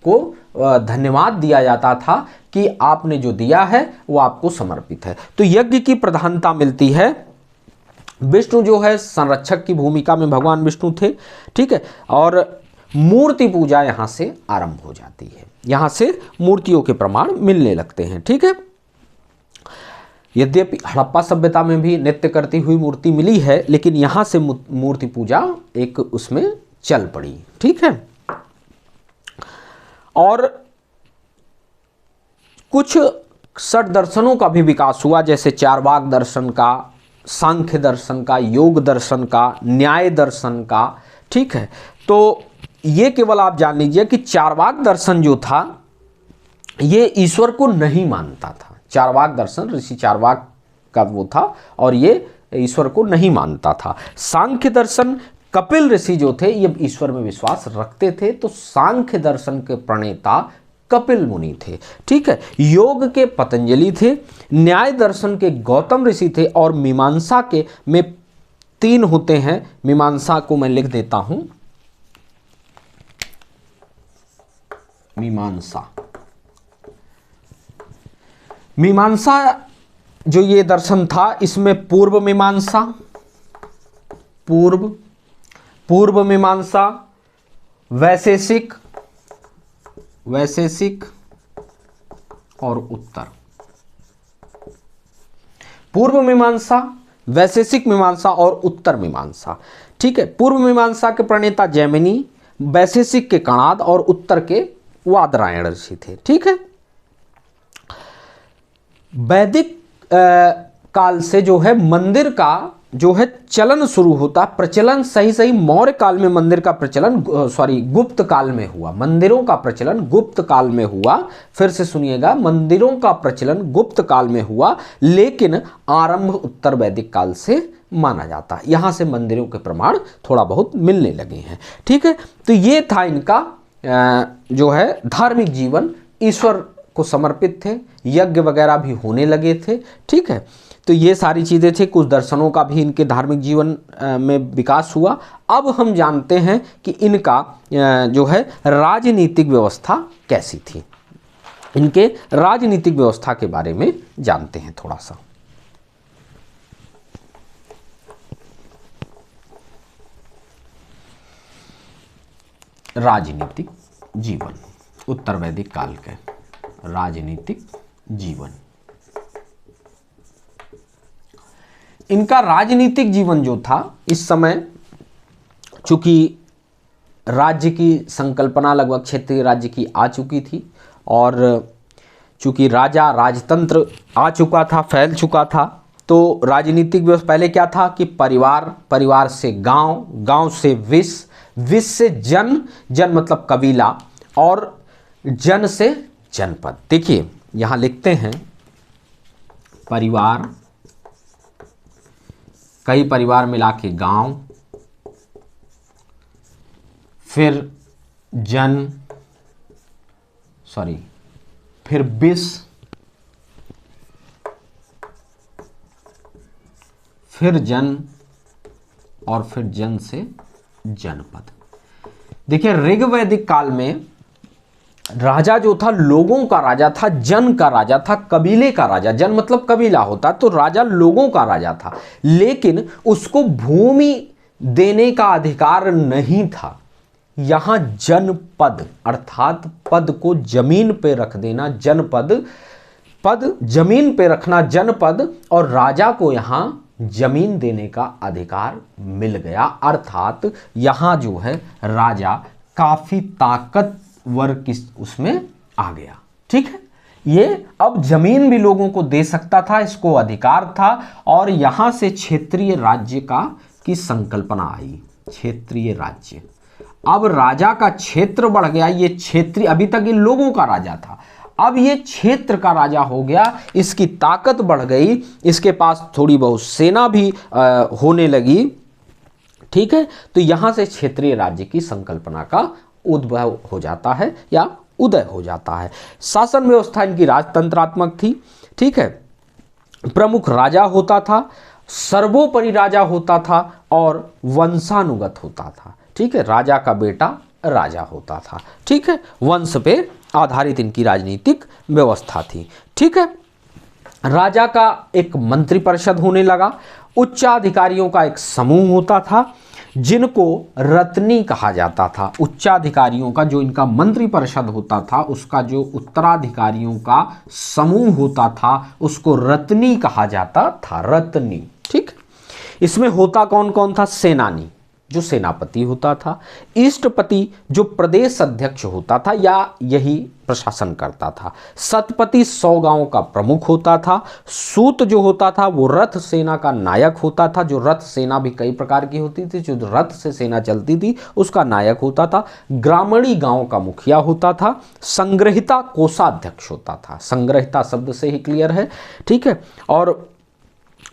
को धन्यवाद दिया जाता था कि आपने जो दिया है वो आपको समर्पित है। तो यज्ञ की प्रधानता मिलती है। विष्णु जो है संरक्षक की भूमिका में भगवान विष्णु थे। ठीक है, और मूर्ति पूजा यहां से आरंभ हो जाती है, यहां से मूर्तियों के प्रमाण मिलने लगते हैं। ठीक है, यद्यपि हड़प्पा सभ्यता में भी नृत्य करती हुई मूर्ति मिली है, लेकिन यहां से मूर्ति पूजा एक उसमें चल पड़ी। ठीक है, और कुछ षट दर्शनों का भी विकास हुआ, जैसे चारवाक दर्शन का, सांख्य दर्शन का, योग दर्शन का, न्याय दर्शन का। ठीक है, तो ये केवल आप जान लीजिए कि चारवाक दर्शन जो था ये ईश्वर को नहीं मानता था। चारवाक दर्शन ऋषि चारवाक का वो था, और ये ईश्वर को नहीं मानता था। सांख्य दर्शन कपिल ऋषि जो थे ये ईश्वर में विश्वास रखते थे, तो सांख्य दर्शन के प्रणेता कपिल मुनि थे। ठीक है, योग के पतंजलि थे, न्याय दर्शन के गौतम ऋषि थे, और मीमांसा के में 3 होते हैं। मीमांसा को मैं लिख देता हूं, मीमांसा जो ये दर्शन था, इसमें पूर्व मीमांसा, वैशेषिक और उत्तर। पूर्व मीमांसा, वैशेषिक मीमांसा और उत्तर मीमांसा। ठीक है, पूर्व मीमांसा के प्रणेता जैमिनी, वैशेषिक के कणाद और उत्तर के वादरायण ऋषि थे। ठीक है, वैदिक काल से जो है मंदिर का जो है चलन शुरू होता, प्रचलन सही मौर्य काल में मंदिर का प्रचलन, गुप्त काल में हुआ। मंदिरों का प्रचलन गुप्त काल में हुआ। फिर से सुनिएगा, मंदिरों का प्रचलन गुप्त काल में हुआ, लेकिन आरंभ उत्तर वैदिक काल से माना जाता है। यहां से मंदिरों के प्रमाण थोड़ा बहुत मिलने लगे हैं। ठीक है, तो ये था इनका जो है धार्मिक जीवन, ईश्वर को समर्पित थे, यज्ञ वगैरह भी होने लगे थे। ठीक है, तो ये सारी चीज़ें थी, कुछ दर्शनों का भी इनके धार्मिक जीवन में विकास हुआ। अब हम जानते हैं कि इनका जो है राजनीतिक व्यवस्था कैसी थी। इनके राजनीतिक व्यवस्था के बारे में जानते हैं थोड़ा सा। राजनीतिक जीवन, उत्तर वैदिक काल के राजनीतिक जीवन। इनका राजनीतिक जीवन जो था, इस समय चूंकि राज्य की संकल्पना लगभग क्षेत्रीय राज्य की आ चुकी थी, और चूंकि राजा राजतंत्र आ चुका था, फैल चुका था, तो राजनीतिक व्यवस्था पहले क्या था कि परिवार, परिवार से गांव, गांव से विश्व, विश्व से जन, जन मतलब कबीला, और जन से जनपद। देखिए यहां लिखते हैं परिवार, कई परिवार मिला के गांव, फिर फिर विश्व, फिर जन, और फिर जन से जनपद। देखिए ऋग्वैदिक काल में राजा जो था लोगों का राजा था, जन का राजा था, कबीले का राजा। जन मतलब कबीला होता, तो राजा लोगों का राजा था, लेकिन उसको भूमि देने का अधिकार नहीं था। यहां जनपद अर्थात पद को जमीन पे रख देना, जनपद, पद जमीन पे रखना जनपद, और राजा को यहां जमीन देने का अधिकार मिल गया। अर्थात यहां जो है राजा काफी ताकतवर किस उसमें आ गया। ठीक है, ये अब जमीन भी लोगों को दे सकता था, इसको अधिकार था। और यहां से क्षेत्रीय राज्य की संकल्पना आई। क्षेत्रीय राज्य, अब राजा का क्षेत्र बढ़ गया। ये क्षेत्रीय, अभी तक ये लोगों का राजा था, अब ये क्षेत्र का राजा हो गया, इसकी ताकत बढ़ गई, इसके पास थोड़ी बहुत सेना भी होने लगी। ठीक है, तो यहां से क्षेत्रीय राज्य की संकल्पना का उद्भव हो जाता है या उदय हो जाता है। शासन व्यवस्था इनकी राजतंत्रात्मक थी। ठीक है, प्रमुख राजा होता था, सर्वोपरि राजा होता था और वंशानुगत होता था। ठीक है, राजा का बेटा राजा होता था। ठीक है, वंश पे आधारित इनकी राजनीतिक व्यवस्था थी। ठीक है, राजा का एक मंत्रिपरिषद होने लगा, उच्चाधिकारियों का एक समूह होता था जिनको रत्नी कहा जाता था। उच्चाधिकारियों का जो इनका मंत्रिपरिषद होता था, उसका जो उत्तराधिकारियों का समूह होता था, उसको रत्नी कहा जाता था। रत्नी। ठीक, इसमें होता कौन कौन था? सेनानी जो सेनापति होता था, इष्टपति जो प्रदेश अध्यक्ष होता था या यही प्रशासन करता था, सतपति 100 गांवों का प्रमुख होता था, सूत जो होता था वो रथ सेना का नायक होता था। जो रथ सेना भी कई प्रकार की होती थी, जो रथ से सेना चलती थी उसका नायक होता था। ग्रामीणी गांव का मुखिया होता था। संग्रहिता कोषाध्यक्ष होता था। संग्रहिता शब्द से ही क्लियर है। ठीक है, और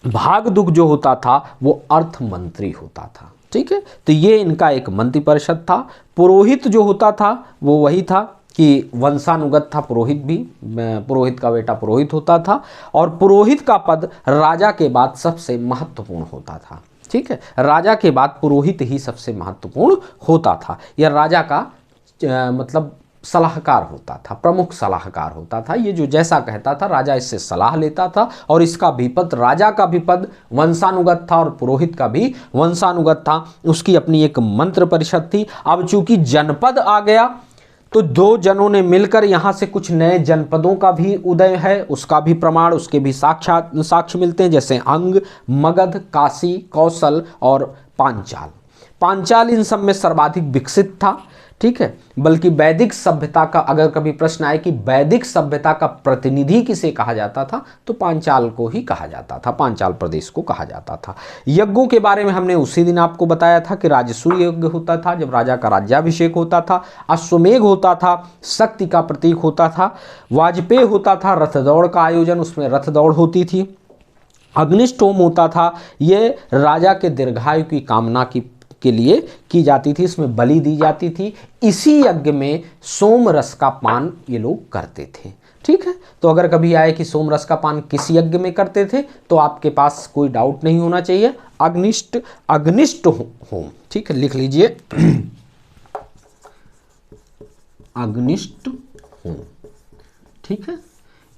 भागदुग जो होता था वो अर्थ मंत्री होता था। ठीक है, तो ये इनका एक मंत्रिपरिषद था। पुरोहित जो होता था वो वही था कि वंशानुगत था, पुरोहित भी, पुरोहित का बेटा पुरोहित होता था। और पुरोहित का पद राजा के बाद सबसे महत्वपूर्ण होता था। ठीक है, राजा के बाद पुरोहित ही सबसे महत्वपूर्ण होता था। यह राजा का मतलब सलाहकार होता था, प्रमुख सलाहकार होता था। ये जो जैसा कहता था राजा इससे सलाह लेता था, और इसका भी पद, राजा का भी पद वंशानुगत था और पुरोहित का भी वंशानुगत था। उसकी अपनी एक मंत्र परिषद थी। अब चूंकि जनपद आ गया तो दो जनों ने मिलकर यहाँ से कुछ नए जनपदों का भी उदय है, उसका भी प्रमाण, उसके भी साक्ष्य मिलते हैं, जैसे अंग, मगध, काशी, कौशल और पांचाल। पांचाल इन सब में सर्वाधिक विकसित था। ठीक है, बल्कि वैदिक सभ्यता का, अगर कभी प्रश्न आए कि वैदिक सभ्यता का प्रतिनिधि किसे कहा जाता था, तो पांचाल को ही कहा जाता था, पांचाल प्रदेश को कहा जाता था। यज्ञों के बारे में हमने उसी दिन आपको बताया था कि राजसूय यज्ञ होता था जब राजा का राज्याभिषेक होता था। अश्वमेघ होता था, शक्ति का प्रतीक होता था। वाजपेय होता था, रथ दौड़ का आयोजन, उसमें रथ दौड़ होती थी। अग्निष्ट होम होता था, ये राजा के दीर्घायु की कामना के लिए की जाती थी, इसमें बलि दी जाती थी। इसी यज्ञ में सोम रस का पान ये लोग करते थे। ठीक है, तो अगर कभी आए कि सोम रस का पान किस यज्ञ में करते थे, तो आपके पास कोई डाउट नहीं होना चाहिए, अग्निष्ट होम। ठीक है, लिख लीजिए अग्निष्ट होम। ठीक है,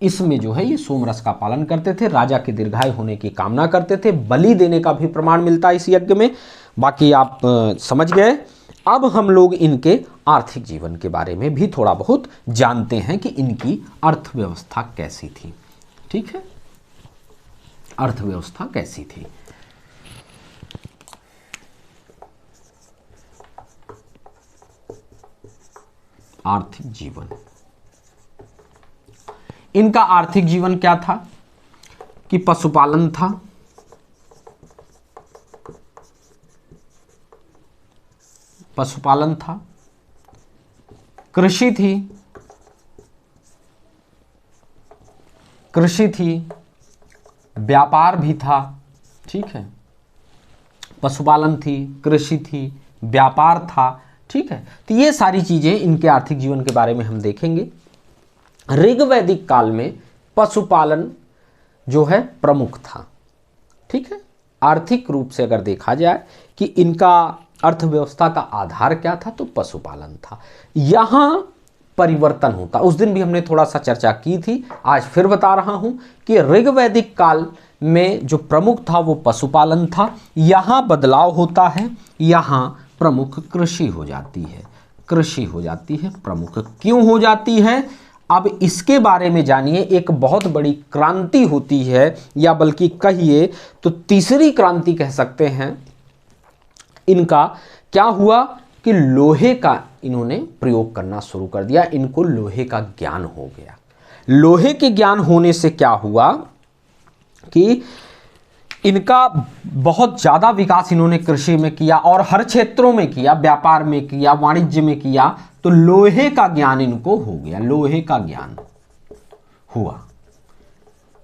इसमें जो है ये सोमरस का पालन करते थे, राजा के दीर्घायु होने की कामना करते थे। बलि देने का भी प्रमाण मिलता है इस यज्ञ में। बाकी आप समझ गए। अब हम लोग इनके आर्थिक जीवन के बारे में भी थोड़ा बहुत जानते हैं कि इनकी अर्थव्यवस्था कैसी थी। ठीक है, अर्थव्यवस्था कैसी थी। आर्थिक जीवन, इनका आर्थिक जीवन क्या था कि पशुपालन था, पशुपालन था, कृषि थी, व्यापार भी था। ठीक है, पशुपालन थी, कृषि थी, व्यापार था। ठीक है, तो ये सारी चीजें इनके आर्थिक जीवन के बारे में हम देखेंगे। ऋग्वैदिक काल में पशुपालन जो है प्रमुख था। ठीक है, आर्थिक रूप से अगर देखा जाए कि इनका अर्थव्यवस्था का आधार क्या था, तो पशुपालन था। यहाँ परिवर्तन होता, उस दिन भी हमने थोड़ा सा चर्चा की थी, आज फिर बता रहा हूँ कि ऋग्वैदिक काल में जो प्रमुख था वो पशुपालन था। यहाँ बदलाव होता है, यहाँ प्रमुख कृषि हो जाती है, कृषि हो जाती है प्रमुख। क्यों हो जाती है, अब इसके बारे में जानिए। एक बहुत बड़ी क्रांति होती है, या बल्कि कहिए तो तीसरी क्रांति कह सकते हैं। इनका क्या हुआ कि लोहे का इन्होंने प्रयोग करना शुरू कर दिया, इनको लोहे का ज्ञान हो गया। लोहे के ज्ञान होने से क्या हुआ कि इनका बहुत ज़्यादा विकास इन्होंने कृषि में किया और हर क्षेत्रों में किया, व्यापार में किया, वाणिज्य में किया, तो लोहे का ज्ञान इनको हो गया, लोहे का ज्ञान हुआ,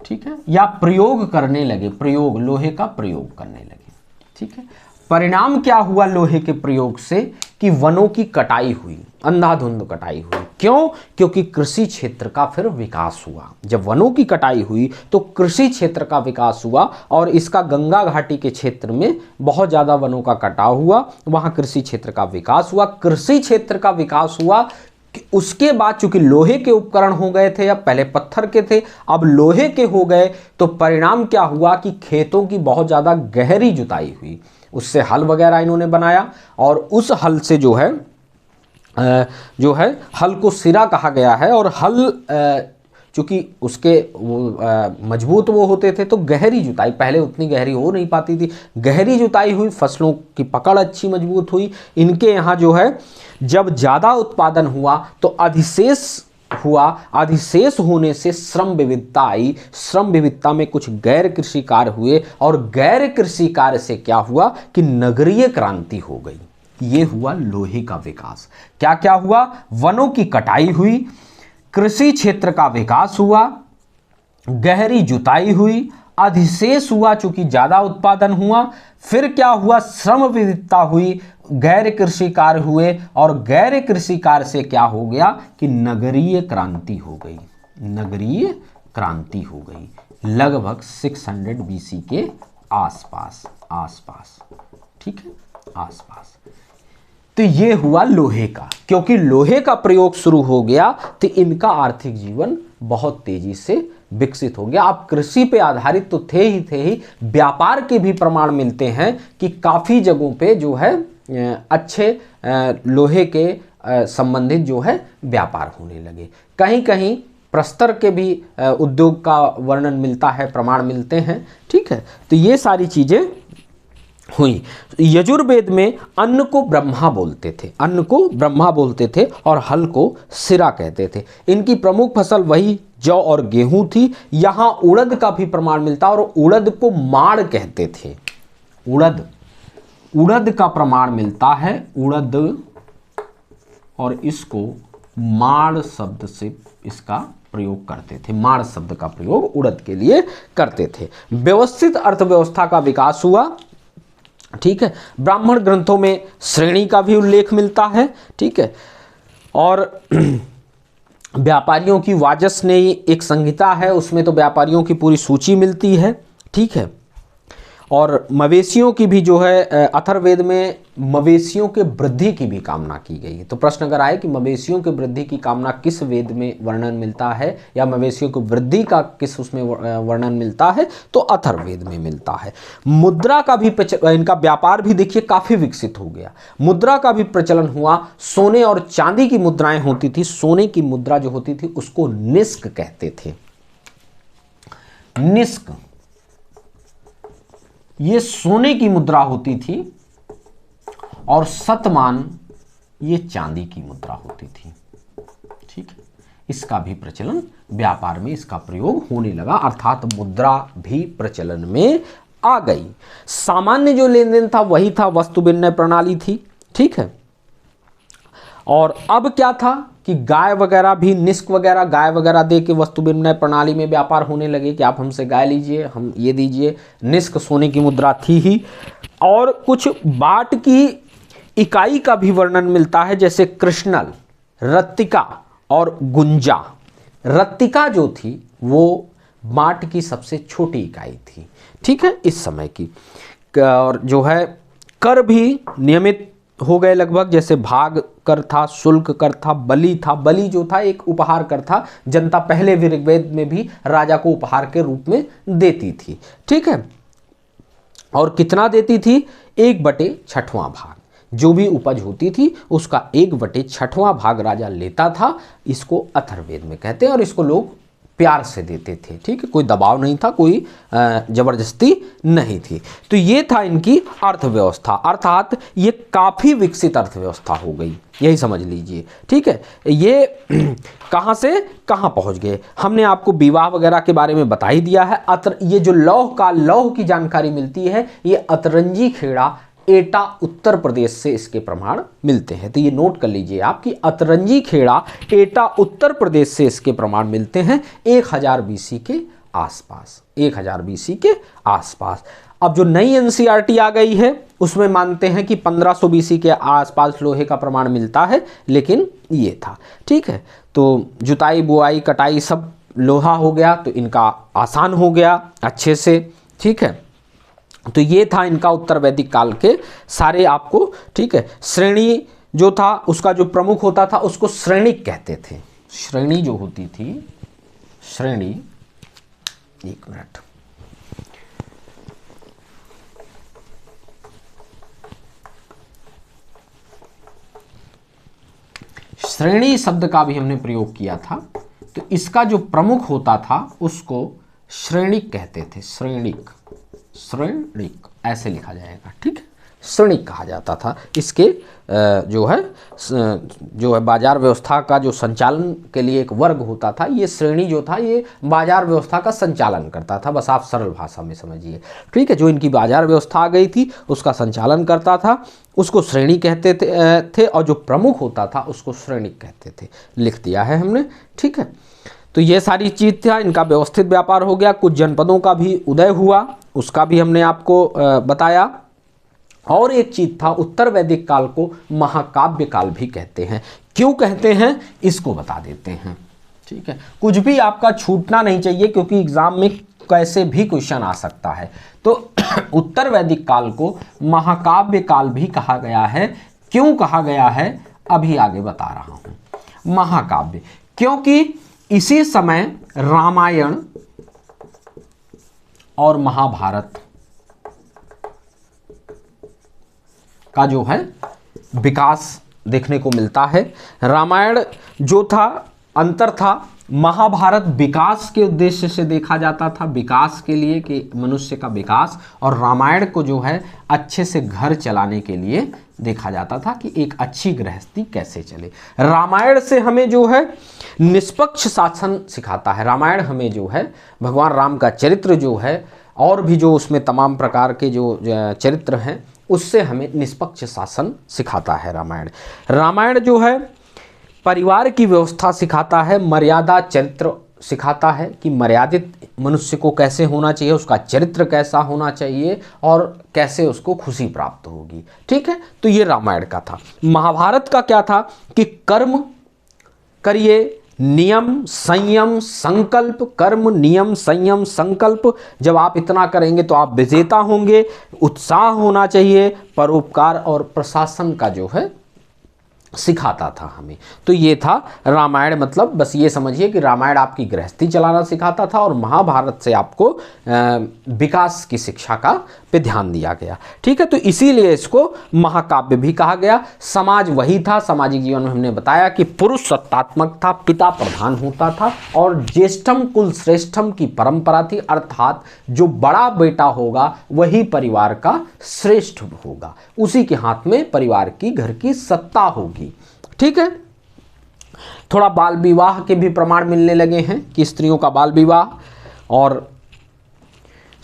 ठीक है, या प्रयोग करने लगे, प्रयोग, लोहे का प्रयोग करने लगे, ठीक है। परिणाम क्या हुआ लोहे के प्रयोग से कि वनों की कटाई हुई, अंधाधुंध कटाई हुई। क्यों? क्योंकि कृषि क्षेत्र का फिर विकास हुआ। जब वनों की कटाई हुई तो कृषि क्षेत्र का विकास हुआ, और इसका गंगा घाटी के क्षेत्र में बहुत ज़्यादा वनों का कटाव हुआ, वहाँ कृषि क्षेत्र का विकास हुआ। कृषि क्षेत्र का विकास हुआ, उसके बाद चूंकि लोहे के उपकरण हो गए थे, या पहले पत्थर के थे, अब लोहे के हो गए, तो परिणाम क्या हुआ कि खेतों की बहुत ज़्यादा गहरी जुताई हुई, उससे हल वगैरह इन्होंने बनाया, और उस हल से जो है हल को सिरा कहा गया है। और हल चूँकि उसके मजबूत वो होते थे, तो गहरी जुताई, पहले उतनी गहरी हो नहीं पाती थी, गहरी जुताई हुई, फसलों की पकड़ अच्छी मजबूत हुई। इनके यहाँ जो है जब ज़्यादा उत्पादन हुआ तो अधिशेष हुआ, अधिशेष होने से श्रम विविधता आई, श्रम विविधता में कुछ गैर कृषि कार्य हुए, और गैर कृषि कार्य से क्या हुआ कि नगरीय क्रांति हो गई। ये हुआ लोहे का विकास। क्या क्या हुआ? वनों की कटाई हुई, कृषि क्षेत्र का विकास हुआ, गहरी जुताई हुई, अधिशेष हुआ चूंकि ज्यादा उत्पादन हुआ, फिर क्या हुआ? श्रम विविधता हुई, गैर कृषि कार्य हुए, और गैर कृषि कार्य से क्या हो गया कि नगरीय क्रांति हो गई, नगरीय क्रांति हो गई, लगभग 600 BC के आसपास, ठीक है, आसपास। तो ये हुआ लोहे का। क्योंकि लोहे का प्रयोग शुरू हो गया तो इनका आर्थिक जीवन बहुत तेजी से विकसित हो गया। अब कृषि पे आधारित तो थे ही, व्यापार के भी प्रमाण मिलते हैं कि काफ़ी जगहों पे जो है अच्छे लोहे के संबंधित जो है व्यापार होने लगे। कहीं कहीं प्रस्तर के भी उद्योग का वर्णन मिलता है, प्रमाण मिलते हैं, ठीक है। तो ये सारी चीज़ें हुई। यजुर्वेद में अन्न को ब्रह्मा बोलते थे, अन्न को ब्रह्मा बोलते थे, और हल को सिरा कहते थे। इनकी प्रमुख फसल वही जौ और गेहूं थी। यहाँ उड़द का भी प्रमाण मिलता, और उड़द को माड़ कहते थे, उड़द का प्रमाण मिलता है, उड़द, और इसको माड़ शब्द से इसका प्रयोग करते थे, माड़ शब्द का प्रयोग उड़द के लिए करते थे। व्यवस्थित अर्थव्यवस्था का विकास हुआ, ठीक है। ब्राह्मण ग्रंथों में श्रेणी का भी उल्लेख मिलता है, ठीक है। और व्यापारियों की वाजसनेयी एक संहिता है, उसमें तो व्यापारियों की पूरी सूची मिलती है, ठीक है। और मवेशियों की भी जो है अथर्ववेद में मवेशियों के वृद्धि की भी कामना की गई है। तो प्रश्न अगर आए कि मवेशियों के वृद्धि की कामना किस वेद में वर्णन मिलता है, या मवेशियों की वृद्धि का किस उसमें वर्णन मिलता है, तो अथर्ववेद में मिलता है। मुद्रा का भी इनका व्यापार भी देखिए काफ़ी विकसित हो गया, मुद्रा का भी प्रचलन हुआ। सोने और चांदी की मुद्राएं होती थी, सोने की मुद्रा जो होती थी उसको निष्क कहते थे, निष्क, ये सोने की मुद्रा होती थी, और शतमान ये चांदी की मुद्रा होती थी, ठीक है। इसका भी प्रचलन, व्यापार में इसका प्रयोग होने लगा, अर्थात मुद्रा भी प्रचलन में आ गई। सामान्य जो लेन देन था वही था, वस्तु विनिमय प्रणाली थी, ठीक है। और अब क्या था कि गाय वगैरह भी, निष्क वगैरह, गाय वगैरह दे के वस्तु विनिमय प्रणाली में व्यापार होने लगे कि आप हमसे गाय लीजिए, हम ये दीजिए। निष्क सोने की मुद्रा थी ही। और कुछ बाट की इकाई का भी वर्णन मिलता है, जैसे कृष्णल, रत्तिका और गुंजा। रत्तिका जो थी वो माट की सबसे छोटी इकाई थी, ठीक है, इस समय की। और जो है कर भी नियमित हो गए लगभग, जैसे भाग कर था, शुल्क कर था, बलि था। बलि जो था एक उपहार कर था, जनता पहले ऋग्वेद में भी राजा को उपहार के रूप में देती थी, ठीक है। और कितना देती थी? 1/6वां भाग, जो भी उपज होती थी उसका 1/6वां भाग राजा लेता था। इसको अथर्ववेद में कहते हैं और इसको लोग प्यार से देते थे, ठीक है, कोई दबाव नहीं था, कोई जबरदस्ती नहीं थी। तो ये था इनकी अर्थव्यवस्था, अर्थात ये काफ़ी विकसित अर्थव्यवस्था हो गई, यही समझ लीजिए, ठीक है। ये कहाँ से कहाँ पहुँच गए, हमने आपको विवाह वगैरह के बारे में बता ही दिया है। ये जो लौह की जानकारी मिलती है, ये अतरंजी खेड़ा एटा उत्तर प्रदेश से इसके प्रमाण मिलते हैं। तो ये नोट कर लीजिए आप कि अतरंजी खेड़ा एटा उत्तर प्रदेश से इसके प्रमाण मिलते हैं 1000 BC के आसपास, 1000 BC के आसपास। अब जो नई एनसीईआरटी आ गई है उसमें मानते हैं कि 1500 BC के आसपास लोहे का प्रमाण मिलता है, लेकिन ये था, ठीक है। तो जुताई बुआई कटाई सब लोहा हो गया, तो इनका आसान हो गया अच्छे से, ठीक है। तो ये था इनका उत्तर वैदिक काल के सारे आपको, ठीक है। श्रेणी जो था उसका जो प्रमुख होता था उसको श्रेणिक कहते थे। श्रेणी जो होती थी, श्रेणी, एक मिनट, श्रेणी शब्द का भी हमने प्रयोग किया था। तो इसका जो प्रमुख होता था उसको श्रेणिक कहते थे, श्रेणिक, श्रेणिक ऐसे लिखा जाएगा, ठीक है, श्रेणिक कहा जाता था। इसके जो है बाजार व्यवस्था का जो संचालन के लिए एक वर्ग होता था, ये श्रेणी जो था ये बाजार व्यवस्था का संचालन करता था, बस आप सरल भाषा में समझिए, ठीक है। जो इनकी बाजार व्यवस्था आ गई थी उसका संचालन करता था, उसको श्रेणी कहते थे और जो प्रमुख होता था उसको श्रेणिक कहते थे। लिख दिया है हमने, ठीक है। तो ये सारी चीज़ था, इनका व्यवस्थित व्यापार हो गया। कुछ जनपदों का भी उदय हुआ, उसका भी हमने आपको बताया। और एक चीज़ था, उत्तर वैदिक काल को महाकाव्य काल भी कहते हैं। क्यों कहते हैं इसको बता देते हैं, ठीक है। कुछ भी आपका छूटना नहीं चाहिए क्योंकि एग्जाम में कैसे भी क्वेश्चन आ सकता है। तो उत्तर वैदिक काल को महाकाव्य काल भी कहा गया है। क्यों कहा गया है अभी आगे बता रहा हूँ। महाकाव्य क्योंकि इसी समय रामायण और महाभारत का जो है विकास देखने को मिलता है। रामायण जो था अंतर था, महाभारत विकास के उद्देश्य से देखा जाता था, विकास के लिए कि मनुष्य का विकास, और रामायण को जो है अच्छे से घर चलाने के लिए देखा जाता था कि एक अच्छी गृहस्थी कैसे चले। रामायण से हमें जो है निष्पक्ष शासन सिखाता है। रामायण हमें जो है भगवान राम का चरित्र जो है और भी जो उसमें तमाम प्रकार के जो चरित्र हैं उससे हमें निष्पक्ष शासन सिखाता है। रामायण जो है परिवार की व्यवस्था सिखाता है, मर्यादा चरित्र सिखाता है कि मर्यादित मनुष्य को कैसे होना चाहिए, उसका चरित्र कैसा होना चाहिए और कैसे उसको खुशी प्राप्त होगी, ठीक है। तो ये रामायण का था। महाभारत का क्या था कि कर्म करिए, नियम संयम संकल्प, कर्म नियम संयम संकल्प, जब आप इतना करेंगे तो आप विजेता होंगे। उत्साह होना चाहिए, परोपकार और प्रशासन का जो है सिखाता था हमें। तो ये था रामायण। मतलब बस ये समझिए कि रामायण आपकी गृहस्थी चलाना सिखाता था और महाभारत से आपको विकास की शिक्षा का पे ध्यान दिया गया, ठीक है। तो इसीलिए इसको महाकाव्य भी कहा गया। समाज वही था, सामाजिक जीवन में हमने बताया कि पुरुष सत्तात्मक था, पिता प्रधान होता था और ज्येष्ठम कुल श्रेष्ठम की परंपरा थी, अर्थात जो बड़ा बेटा होगा वही परिवार का श्रेष्ठ होगा, उसी के हाथ में परिवार की घर की सत्ता होगी, ठीक है। थोड़ा बाल विवाह के भी प्रमाण मिलने लगे हैं कि स्त्रियों का बाल विवाह और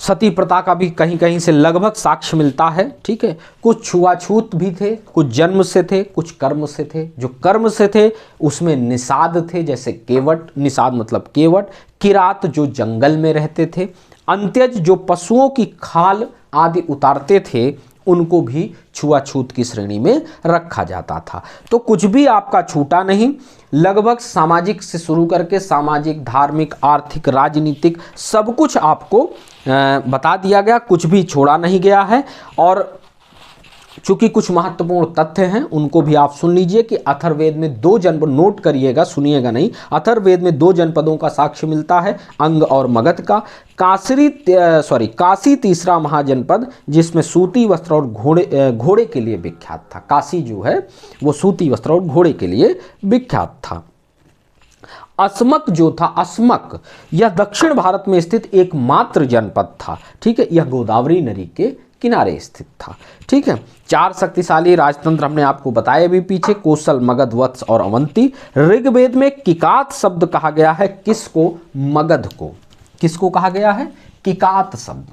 सती प्रथा का भी कहीं कहीं से लगभग साक्ष्य मिलता है, ठीक है। कुछ छुआछूत भी थे, कुछ जन्म से थे, कुछ कर्म से थे। जो कर्म से थे उसमें निषाद थे, जैसे केवट, निषाद मतलब केवट, किरात जो जंगल में रहते थे, अंत्यज जो पशुओं की खाल आदि उतारते थे उनको भी छुआछूत की श्रेणी में रखा जाता था। तो कुछ भी आपका छूटा नहीं, लगभग सामाजिक से शुरू करके सामाजिक, धार्मिक, आर्थिक, राजनीतिक सब कुछ आपको बता दिया गया, कुछ भी छोड़ा नहीं गया है। और चूंकि कुछ महत्वपूर्ण तथ्य हैं उनको भी आप सुन लीजिए कि अथर्ववेद में 2 जनपद, नोट करिएगा, सुनिएगा नहीं, अथर्ववेद में 2 जनपदों का साक्ष्य मिलता है, अंग और मगध का। काशी तीसरा महाजनपद जिसमें सूती वस्त्र और घोड़े के लिए विख्यात था। काशी जो है वो सूती वस्त्र और घोड़े के लिए विख्यात था। अस्मक जो था, अस्मक यह दक्षिण भारत में स्थित एकमात्र जनपद था। ठीक है, यह गोदावरी नदी के किनारे स्थित था। ठीक है, 4 शक्तिशाली राजतंत्र हमने आपको बताया भी पीछे, कौशल, मगध, वत्स और अवंती। ऋग्वेद में किकात शब्द कहा गया है किसको? मगध को। किसको कहा गया है? किकात शब्द।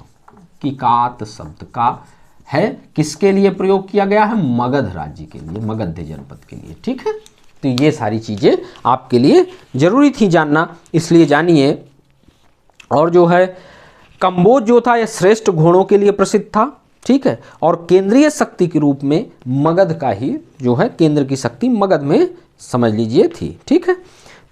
किकात शब्द का है किसके लिए प्रयोग किया गया है? मगध राज्य के लिए, मगध जनपद के लिए। ठीक है, तो ये सारी चीजें आपके लिए जरूरी थी जानना, इसलिए जानिए। और जो है कंबोज जो था यह श्रेष्ठ घोड़ों के लिए प्रसिद्ध था। ठीक है, और केंद्रीय शक्ति के रूप में मगध का ही जो है, केंद्र की शक्ति मगध में समझ लीजिए थी। ठीक है,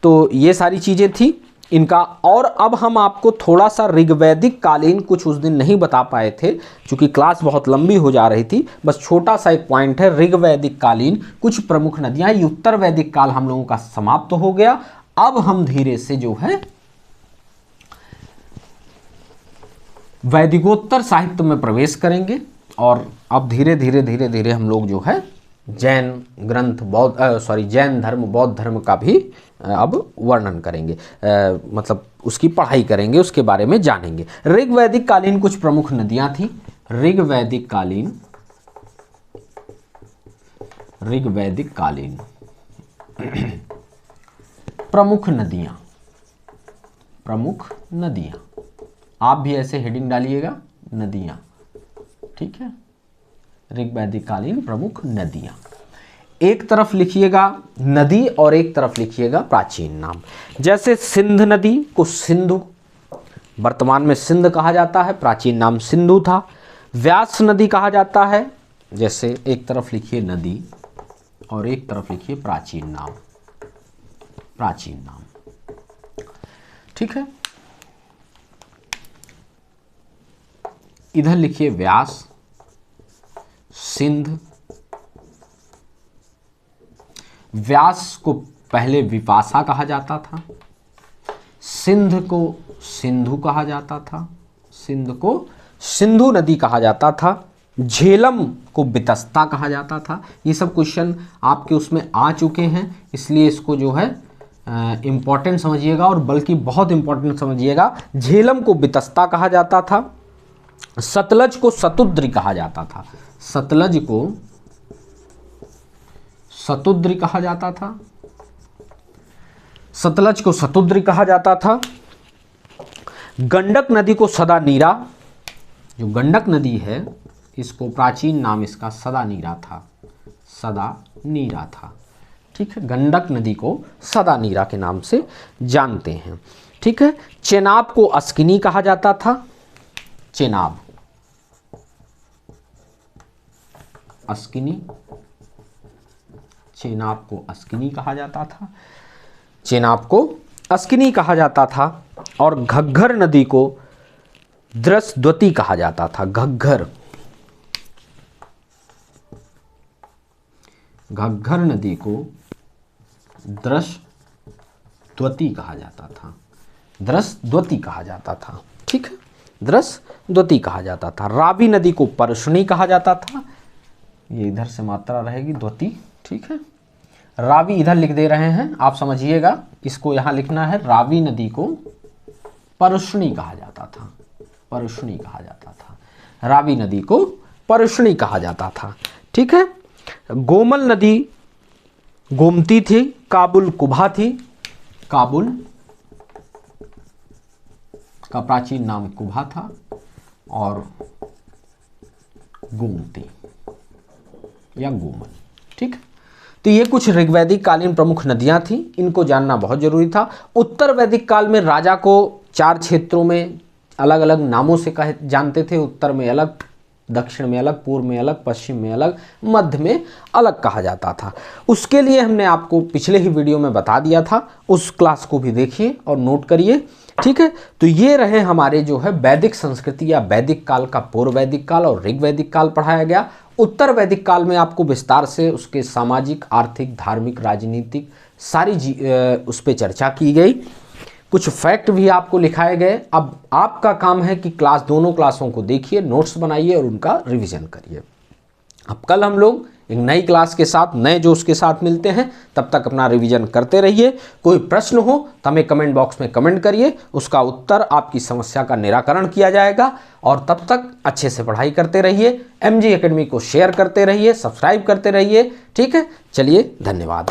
तो ये सारी चीजें थी इनका। और अब हम आपको थोड़ा सा ऋग्वैदिक कालीन, कुछ उस दिन नहीं बता पाए थे क्योंकि क्लास बहुत लंबी हो जा रही थी, बस छोटा सा एक पॉइंट है। ऋग्वैदिक कालीन कुछ प्रमुख नदियां, ये उत्तर वैदिक काल हम लोगों का समाप्त हो गया। अब हम धीरे से जो है वैदिकोत्तर साहित्य में प्रवेश करेंगे। और अब धीरे धीरे हम लोग जो है जैन ग्रंथ, जैन धर्म, बौद्ध धर्म का भी अब वर्णन करेंगे, मतलब उसकी पढ़ाई करेंगे, उसके बारे में जानेंगे। ऋग्वैदिक कालीन कुछ प्रमुख नदियां थी। ऋग्वैदिक कालीन प्रमुख नदियां, आप भी ऐसे हेडिंग डालिएगा, नदियां। ठीक है, ऋग्वैदिक कालीन प्रमुख नदियां। एक तरफ लिखिएगा नदी और एक तरफ लिखिएगा प्राचीन नाम। जैसे सिंध नदी को सिंधु, वर्तमान में सिंध कहा जाता है, प्राचीन नाम सिंधु था। व्यास नदी कहा जाता है, जैसे एक तरफ लिखिए नदी और एक तरफ लिखिए प्राचीन नाम। ठीक है, इधर लिखिए व्यास, सिंध। व्यास को पहले विपाशा कहा जाता था, सिंध को सिंधु कहा जाता था, सिंध को सिंधु नदी कहा जाता था, झेलम को बितस्ता कहा जाता था। ये सब क्वेश्चन आपके उसमें आ चुके हैं, इसलिए इसको जो है इम्पॉर्टेंट समझिएगा, और बल्कि बहुत इम्पॉर्टेंट समझिएगा। झेलम को बितस्ता कहा जाता था। सतलज को सतुद्री कहा जाता था, सतलज को सतुद्री कहा जाता था, सतलज को सतुद्री कहा जाता था। गंडक नदी को सदा नीरा, जो गंडक नदी है इसको प्राचीन नाम इसका सदा नीरा था, सदा नीरा था। ठीक है, गंडक नदी को सदा नीरा के नाम से जानते हैं। ठीक है, चेनाब को अस्किनी कहा जाता था, चेनाब, अस्किनी, चेनाब को अस्किनी कहा जाता था, चेनाब को अस्किनी कहा जाता था। और घग्घर नदी को द्रसद्वती कहा जाता था, घग्घर, घग्घर नदी को द्रसद्वती कहा जाता था, द्रसद्वती कहा जाता था। ठीक है, द्रसद्वती कहा जाता था। रावी नदी को परशुनी कहा जाता था, ये इधर से मात्रा रहेगी द्वती। ठीक है, रावी इधर लिख दे रहे हैं, आप समझिएगा, इसको यहां लिखना है। रावी नदी को परशुनी कहा जाता था, परशुनी कहा जाता था, रावी नदी को परशुनी कहा जाता था। ठीक है, गोमल नदी गोमती थी, काबुल कुभा थी, काबुल का प्राचीन नाम कुभा था, और गोमती या गोमल। ठीक, तो ये कुछ ऋग्वैदिक कालीन प्रमुख नदियां थी, इनको जानना बहुत जरूरी था। उत्तर वैदिक काल में राजा को 4 क्षेत्रों में अलग अलग नामों से जानते थे। उत्तर में अलग दक्षिण में अलग, पूर्व में अलग, पश्चिम में अलग, मध्य में अलग कहा जाता था। उसके लिए हमने आपको पिछले ही वीडियो में बता दिया था, उस क्लास को भी देखिए और नोट करिए, ठीक है। तो ये रहे हमारे जो है वैदिक संस्कृति या वैदिक काल का पूर्व वैदिक काल और ऋग वैदिक काल पढ़ाया गया। उत्तर वैदिक काल में आपको विस्तार से उसके सामाजिक, आर्थिक, धार्मिक, राजनीतिक सारी उस पर चर्चा की गई। कुछ फैक्ट भी आपको लिखाए गए। अब आपका काम है कि दोनों क्लासों को देखिए, नोट्स बनाइए और उनका रिवीजन करिए। अब कल हम लोग एक नई क्लास के साथ, नए जोश के साथ मिलते हैं। तब तक अपना रिवीजन करते रहिए। कोई प्रश्न हो तो हमें कमेंट बॉक्स में कमेंट करिए, उसका उत्तर, आपकी समस्या का निराकरण किया जाएगा। और तब तक अच्छे से पढ़ाई करते रहिए। MG एकेडमी को शेयर करते रहिए, सब्सक्राइब करते रहिए, ठीक है। चलिए, धन्यवाद।